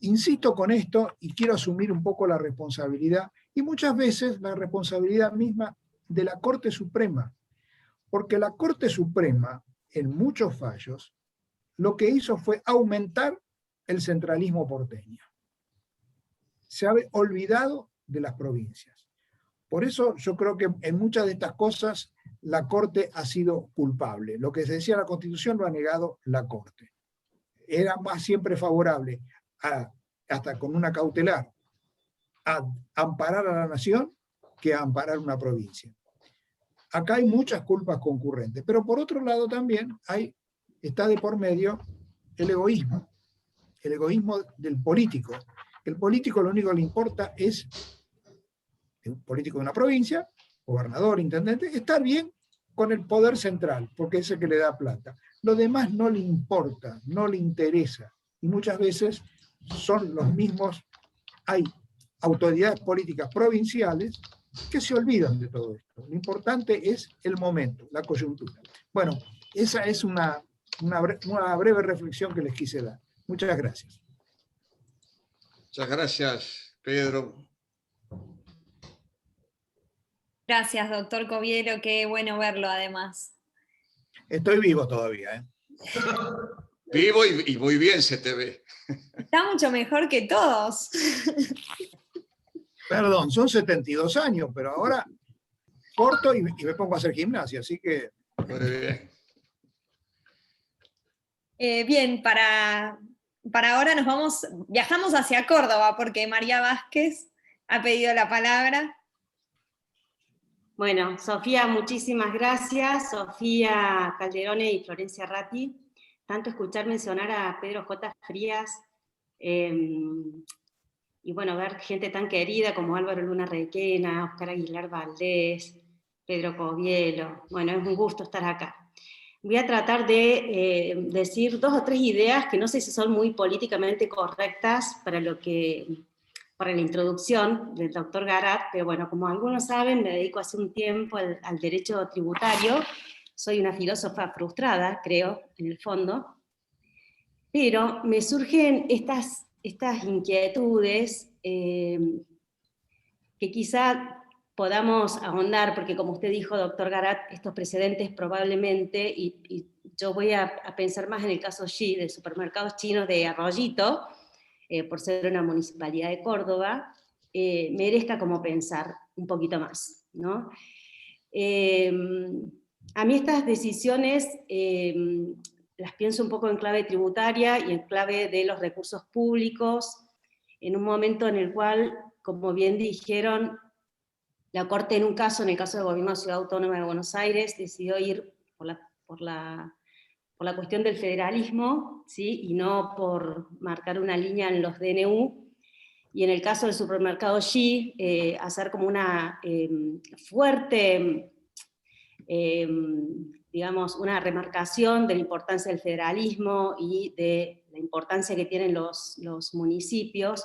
Speaker 14: insisto con esto y quiero asumir un poco la responsabilidad, y muchas veces la responsabilidad misma de la Corte Suprema, porque la Corte Suprema, en muchos fallos, lo que hizo fue aumentar el centralismo porteño. Se ha olvidado de las provincias. Por eso yo creo que en muchas de estas cosas la Corte ha sido culpable. Lo que se decía en la Constitución lo ha negado la Corte. Era más siempre favorable, hasta con una cautelar, a amparar a la nación que a amparar una provincia. Acá hay muchas culpas concurrentes, pero por otro lado también está de por medio el egoísmo del político. El político lo único que le importa es, el político de una provincia, gobernador, intendente, estar bien con el poder central, porque es el que le da plata. Lo demás no le importa, no le interesa, y muchas veces son los mismos, hay autoridades políticas provinciales que se olvidan de todo esto. Lo importante es el momento, la coyuntura. Bueno, esa es una breve reflexión que les quise dar. Muchas gracias.
Speaker 2: Muchas gracias, Pedro.
Speaker 5: Gracias, doctor Covielo, qué bueno verlo además.
Speaker 14: Estoy vivo todavía, ¿eh?
Speaker 2: Vivo y muy bien se te ve.
Speaker 5: Está mucho mejor que todos.
Speaker 14: Perdón, son 72 años, pero ahora corto y me pongo a hacer gimnasia, así que...
Speaker 2: Muy bien.
Speaker 5: Bien, para ahora viajamos hacia Córdoba, porque María Vázquez ha pedido la palabra.
Speaker 15: Bueno, Sofía, muchísimas gracias. Sofía Calderone y Florencia Ratti. Tanto escuchar mencionar a Pedro J. Frías, y bueno, ver gente tan querida como Álvaro Luna Requena, Oscar Aguilar Valdés, Pedro Covielo. Bueno, es un gusto estar acá. Voy a tratar de decir 2 o 3 ideas que no sé si son muy políticamente correctas para la introducción del doctor Garat, pero bueno, como algunos saben, me dedico hace un tiempo al derecho tributario. Soy una filósofa frustrada, creo, en el fondo, pero me surgen estas inquietudes que quizá podamos ahondar, porque como usted dijo, doctor Garat, estos precedentes probablemente, y yo voy a pensar más en el caso Xi, de supermercados chinos de Arroyito, por ser una municipalidad de Córdoba, merezca como pensar un poquito más, ¿no? A mí estas decisiones las pienso un poco en clave tributaria y en clave de los recursos públicos, en un momento en el cual, como bien dijeron, la Corte en el caso del Gobierno de la Ciudad Autónoma de Buenos Aires, decidió ir por la cuestión del federalismo, ¿sí? Y no por marcar una línea en los DNU, y en el caso del supermercado Xi, hacer como una fuerte, digamos, una remarcación de la importancia del federalismo y de la importancia que tienen los municipios.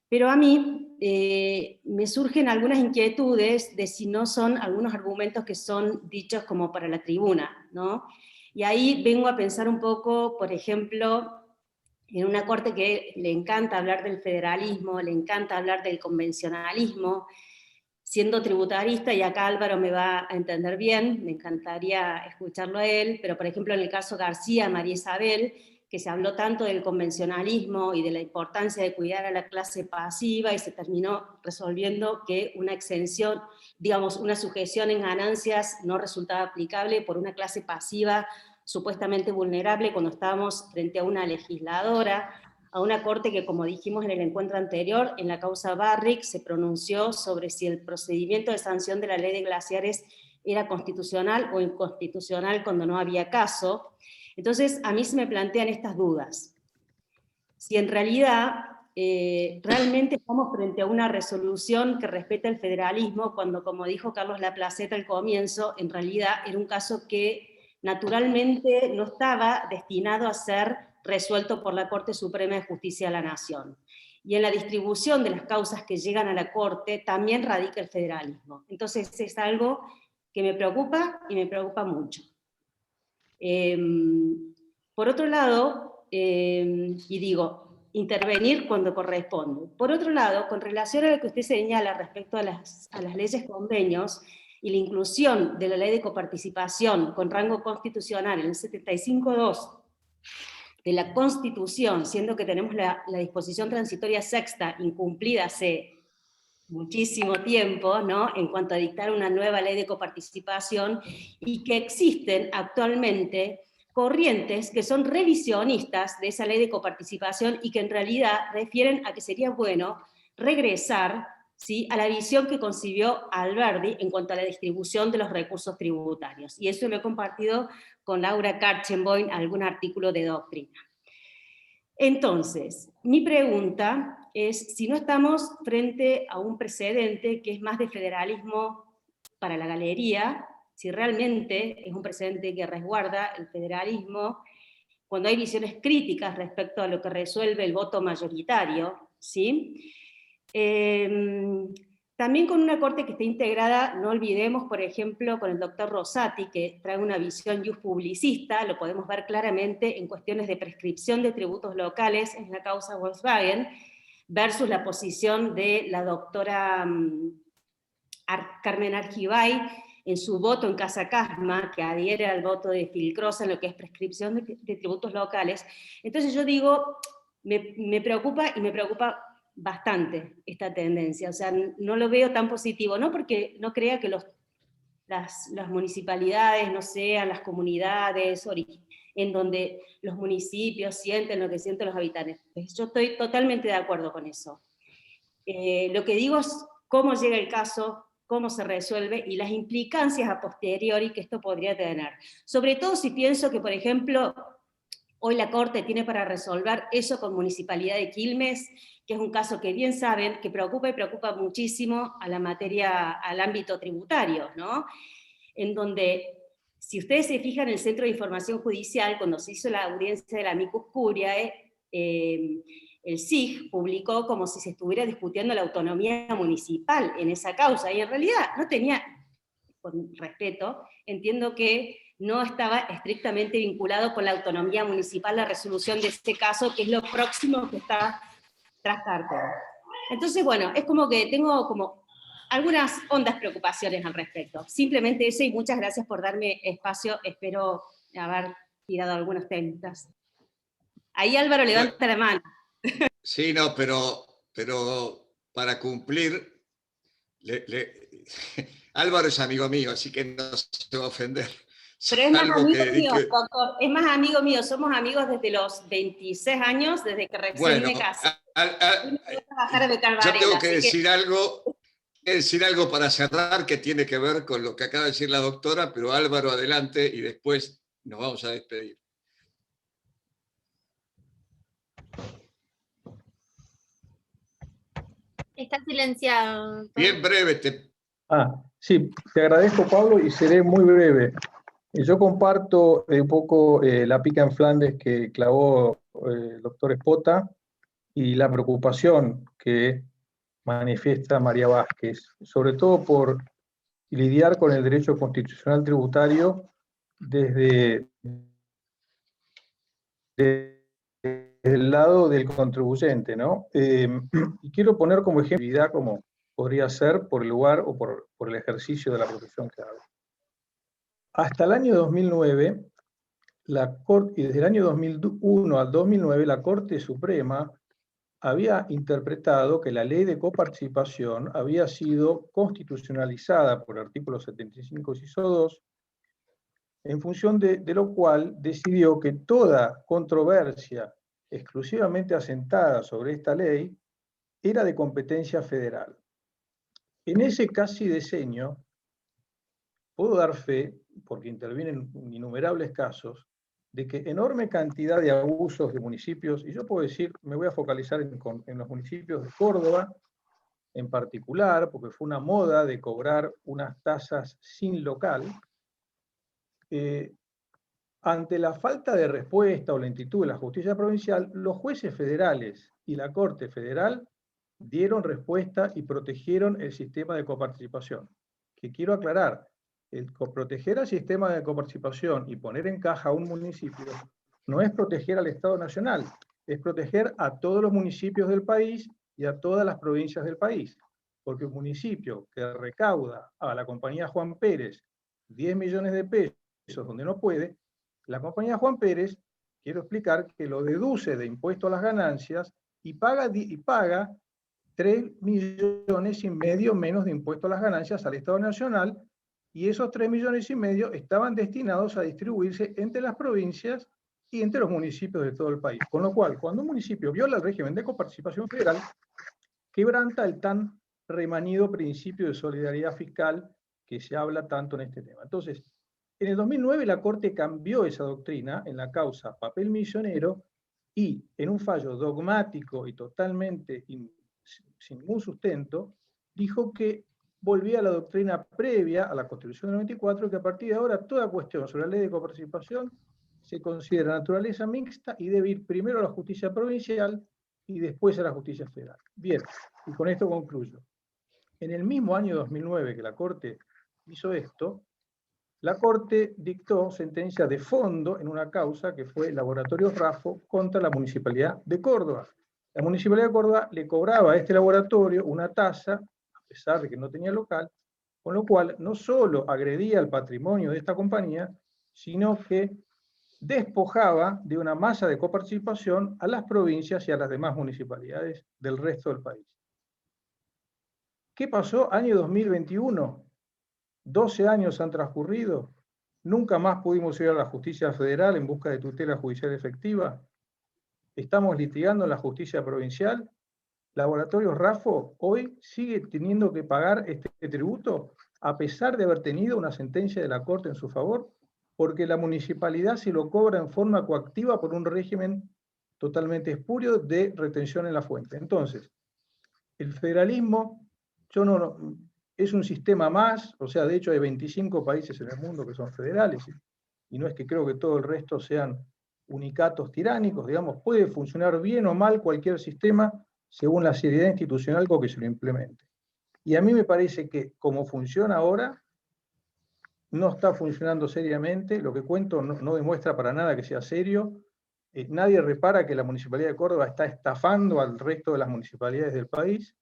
Speaker 15: Pero a mí me surgen algunas inquietudes de si no son algunos argumentos que son dichos como para la tribuna, ¿no? Y ahí vengo a pensar un poco, por ejemplo, en una corte que le encanta hablar del federalismo, le encanta hablar del convencionalismo, siendo tributarista, y acá Álvaro me va a entender bien, me encantaría escucharlo a él, pero por ejemplo en el caso García, María Isabel, que se habló tanto del convencionalismo y de la importancia de cuidar a la clase pasiva, y se terminó resolviendo que una exención, digamos, una sujeción en ganancias no resultaba aplicable por una clase pasiva supuestamente vulnerable cuando estábamos frente a una legisladora a una corte que, como dijimos en el encuentro anterior, en la causa Barrick se pronunció sobre si el procedimiento de sanción de la ley de glaciares era constitucional o inconstitucional cuando no había caso. Entonces, a mí se me plantean estas dudas. Si en realidad realmente estamos frente a una resolución que respeta el federalismo, cuando, como dijo Carlos Laplaceta al comienzo, en realidad era un caso que naturalmente no estaba destinado a ser resuelto por la Corte Suprema de Justicia de la Nación. Y en la distribución de las causas que llegan a la Corte también radica el federalismo. Entonces es algo que me preocupa y me preocupa mucho. Por otro lado, y digo, intervenir cuando corresponde. Por otro lado, con relación a lo que usted señala respecto a las leyes convenios y la inclusión de la ley de coparticipación con rango constitucional en el 75.2 de la Constitución, siendo que tenemos la disposición transitoria sexta incumplida hace muchísimo tiempo, ¿no?, en cuanto a dictar una nueva ley de coparticipación, y que existen actualmente corrientes que son revisionistas de esa ley de coparticipación y que en realidad refieren a que sería bueno regresar, ¿sí?, a la visión que concibió Alberdi en cuanto a la distribución de los recursos tributarios. Y eso lo he compartido con Laura Karchenboim, algún artículo de doctrina. Entonces, mi pregunta es si no estamos frente a un precedente que es más de federalismo para la galería, si realmente es un precedente que resguarda el federalismo, cuando hay visiones críticas respecto a lo que resuelve el voto mayoritario, ¿sí? También con una corte que esté integrada, no olvidemos, por ejemplo, con el doctor Rosati, que trae una visión publicista, lo podemos ver claramente en cuestiones de prescripción de tributos locales en la causa Volkswagen, versus la posición de la doctora Carmen Argibay en su voto en Casa Casma, que adhiere al voto de Filcrosa en lo que es prescripción de tributos locales. Entonces yo digo, me preocupa y me preocupa bastante esta tendencia, o sea, no lo veo tan positivo, no porque no crea que las municipalidades no sean las comunidades en donde los municipios sienten lo que sienten los habitantes. Yo estoy totalmente de acuerdo con eso. Lo que digo es cómo llega el caso, cómo se resuelve y las implicancias a posteriori que esto podría tener. Sobre todo si pienso que, por ejemplo, hoy la Corte tiene para resolver eso con Municipalidad de Quilmes, que es un caso que bien saben que preocupa y preocupa muchísimo a la materia, al ámbito tributario, ¿no? En donde, si ustedes se fijan en el Centro de Información Judicial, cuando se hizo la audiencia de la amicus curiae, el SIG publicó como si se estuviera discutiendo la autonomía municipal en esa causa, y en realidad no tenía, con respeto, entiendo que no estaba estrictamente vinculado con la autonomía municipal la resolución de este caso, que es lo próximo que está tras cartera. Entonces, bueno, es como que tengo como algunas hondas preocupaciones al respecto. Simplemente eso, y muchas gracias por darme espacio, espero haber tirado algunas técnicas. Ahí Álvaro levanta la mano.
Speaker 2: Sí, no, pero para cumplir, Álvaro es amigo mío, así que no se va a ofender.
Speaker 15: Pero es más amigo mío, doctor, es más amigo mío, somos amigos desde los 26 años, desde que recién me casé.
Speaker 2: Yo tengo que decir algo para cerrar que tiene que ver con lo que acaba de decir la doctora, pero Álvaro, adelante, y después nos vamos a despedir.
Speaker 3: Está silenciado.
Speaker 2: Bien breve.
Speaker 7: Sí, te agradezco, Pablo, y seré muy breve. Yo comparto un poco la pica en Flandes que clavó el doctor Espota y la preocupación que manifiesta María Vázquez, sobre todo por lidiar con el derecho constitucional tributario desde el lado del contribuyente, ¿no? Y quiero poner como ejemplo, como podría ser por el lugar o por el ejercicio de la profesión que hago. Hasta el año 2009, y desde el año 2001 al 2009, la Corte Suprema había interpretado que la ley de coparticipación había sido constitucionalizada por el artículo 75, inciso 2, en función de lo cual decidió que toda controversia
Speaker 16: exclusivamente asentada sobre esta ley era de competencia federal. En ese casi diseño, puedo dar fe, porque intervienen innumerables casos, de que enorme cantidad de abusos de municipios, y yo puedo decir, me voy a focalizar en los municipios de Córdoba, en particular, porque fue una moda de cobrar unas tasas sin local, ante la falta de respuesta o lentitud de la justicia provincial, los jueces federales y la Corte Federal dieron respuesta y protegieron el sistema de coparticipación. Que quiero aclarar, proteger al sistema de coparticipación y poner en caja a un municipio no es proteger al Estado Nacional, es proteger a todos los municipios del país y a todas las provincias del país. Porque un municipio que recauda a la compañía Juan Pérez 10 millones de pesos donde no puede, la compañía Juan Pérez, quiero explicar, que lo deduce de impuesto a las ganancias y paga 3,5 millones menos de impuesto a las ganancias al Estado Nacional, y esos 3,5 millones estaban destinados a distribuirse entre las provincias y entre los municipios de todo el país. Con lo cual, cuando un municipio viola el régimen de coparticipación federal, quebranta el tan remanido principio de solidaridad fiscal que se habla tanto en este tema. Entonces, en el 2009 la Corte cambió esa doctrina en la causa Papel Misionero y en un fallo dogmático y totalmente sin ningún sustento, dijo que volvía a la doctrina previa a la Constitución del 94, que a partir de ahora toda cuestión sobre la ley de coparticipación se considera naturaleza mixta y debe ir primero a la justicia provincial y después a la justicia federal. Bien, y con esto concluyo. En el mismo año 2009 que la Corte hizo esto, la Corte dictó sentencia de fondo en una causa que fue Laboratorios Raffo contra la Municipalidad de Córdoba. La Municipalidad de Córdoba le cobraba a este laboratorio una tasa, a pesar de que no tenía local, con lo cual no solo agredía el patrimonio de esta compañía, sino que despojaba de una masa de coparticipación a las provincias y a las demás municipalidades del resto del país. ¿Qué pasó? Año 2021. 12 años han transcurrido, nunca más pudimos ir a la justicia federal en busca de tutela judicial efectiva, estamos litigando en la justicia provincial, Laboratorios Raffo hoy sigue teniendo que pagar este tributo a pesar de haber tenido una sentencia de la Corte en su favor, porque la municipalidad se lo cobra en forma coactiva por un régimen totalmente espurio de retención en la fuente. Entonces, el federalismo, es un sistema más, o sea, de hecho hay 25 países en el mundo que son federales, y no es que creo que todo el resto sean unicatos tiránicos, digamos, puede funcionar bien o mal cualquier sistema según la seriedad institucional con que se lo implemente. Y a mí me parece que como funciona ahora, no está funcionando seriamente, lo que cuento no demuestra para nada que sea serio, nadie repara que la Municipalidad de Córdoba está estafando al resto de las municipalidades del país,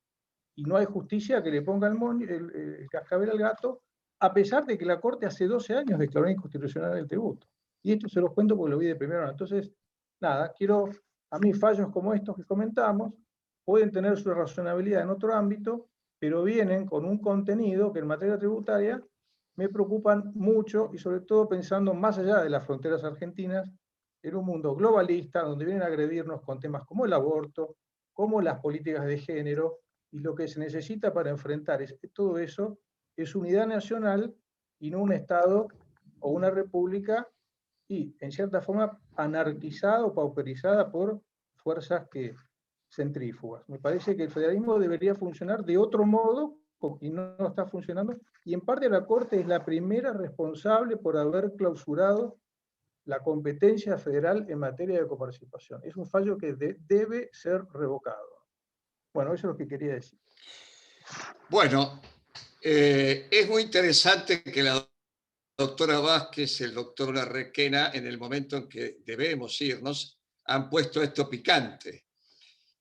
Speaker 16: y no hay justicia que le ponga el cascabel al gato, a pesar de que la Corte hace 12 años declaró inconstitucional el tributo. Y esto se los cuento porque lo vi de primera mano. Entonces, nada, a mí fallos como estos que comentamos pueden tener su razonabilidad en otro ámbito, pero vienen con un contenido que en materia tributaria me preocupan mucho, y sobre todo pensando más allá de las fronteras argentinas, en un mundo globalista, donde vienen a agredirnos con temas como el aborto, como las políticas de género, y lo que se necesita para enfrentar todo eso es unidad nacional y no un Estado o una república, y en cierta forma anarquizada o pauperizada por fuerzas centrífugas. Me parece que el federalismo debería funcionar de otro modo y no está funcionando, y en parte la Corte es la primera responsable por haber clausurado la competencia federal en materia de coparticipación. Es un fallo que debe ser revocado. Bueno, eso es lo que quería decir.
Speaker 2: Bueno, es muy interesante que la doctora Vázquez y el doctor Requena, en el momento en que debemos irnos, han puesto esto picante.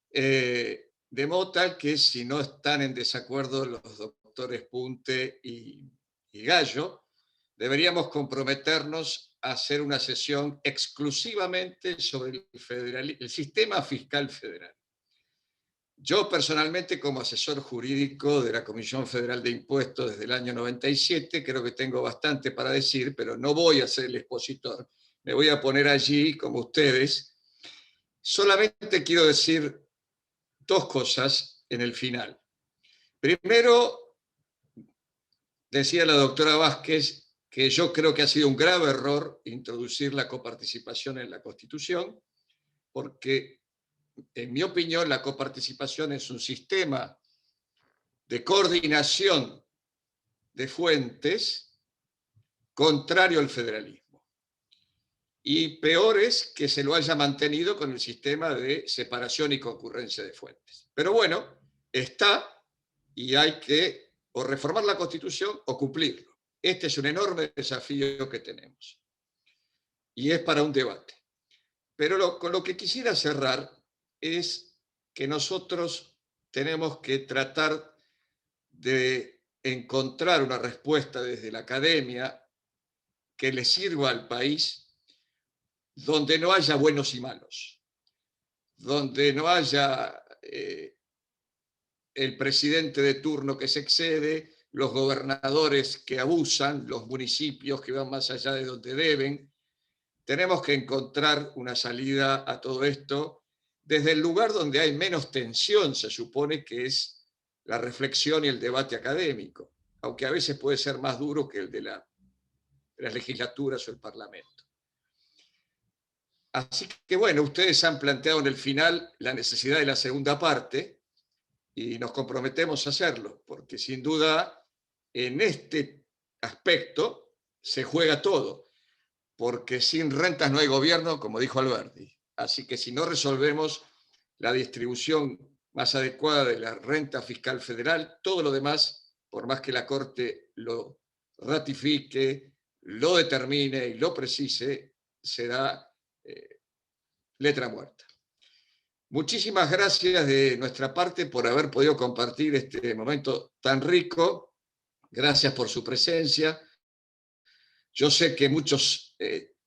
Speaker 2: De modo tal que si no están en desacuerdo los doctores Punte y Gallo, deberíamos comprometernos a hacer una sesión exclusivamente sobre el sistema fiscal federal. Yo personalmente, como asesor jurídico de la Comisión Federal de Impuestos desde el año 97, creo que tengo bastante para decir, pero no voy a ser el expositor. Me voy a poner allí, como ustedes, Solamente quiero decir dos cosas en el final. Primero, decía la doctora Vázquez que yo creo que ha sido un grave error introducir la coparticipación en la Constitución, porque, en mi opinión, la coparticipación es un sistema de coordinación de fuentes contrario al federalismo. Y peor es que se lo haya mantenido con el sistema de separación y concurrencia de fuentes. Pero bueno, está y hay que o reformar la Constitución o cumplirlo. Este es un enorme desafío que tenemos. Y es para un debate. Pero con lo que quisiera cerrar es que nosotros tenemos que tratar de encontrar una respuesta desde la academia que le sirva al país, donde no haya buenos y malos, donde no haya el presidente de turno que se excede, los gobernadores que abusan, los municipios que van más allá de donde deben. Tenemos que encontrar una salida a todo esto desde el lugar donde hay menos tensión, se supone, que es la reflexión y el debate académico, aunque a veces puede ser más duro que el de las legislaturas o el Parlamento. Así que bueno, ustedes han planteado en el final la necesidad de la segunda parte y nos comprometemos a hacerlo, porque sin duda en este aspecto se juega todo, porque sin rentas no hay gobierno, como dijo Alberti. Así que si no resolvemos la distribución más adecuada de la renta fiscal federal, todo lo demás, por más que la Corte lo ratifique, lo determine y lo precise, será letra muerta. Muchísimas gracias de nuestra parte por haber podido compartir este momento tan rico. Gracias por su presencia. Yo sé que muchos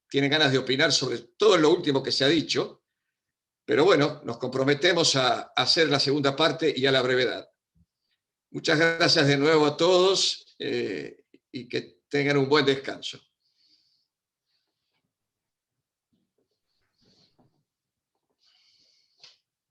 Speaker 2: tienen ganas de opinar sobre todo lo último que se ha dicho, pero bueno, nos comprometemos a hacer la segunda parte y a la brevedad. Muchas gracias de nuevo a todos y que tengan un buen descanso.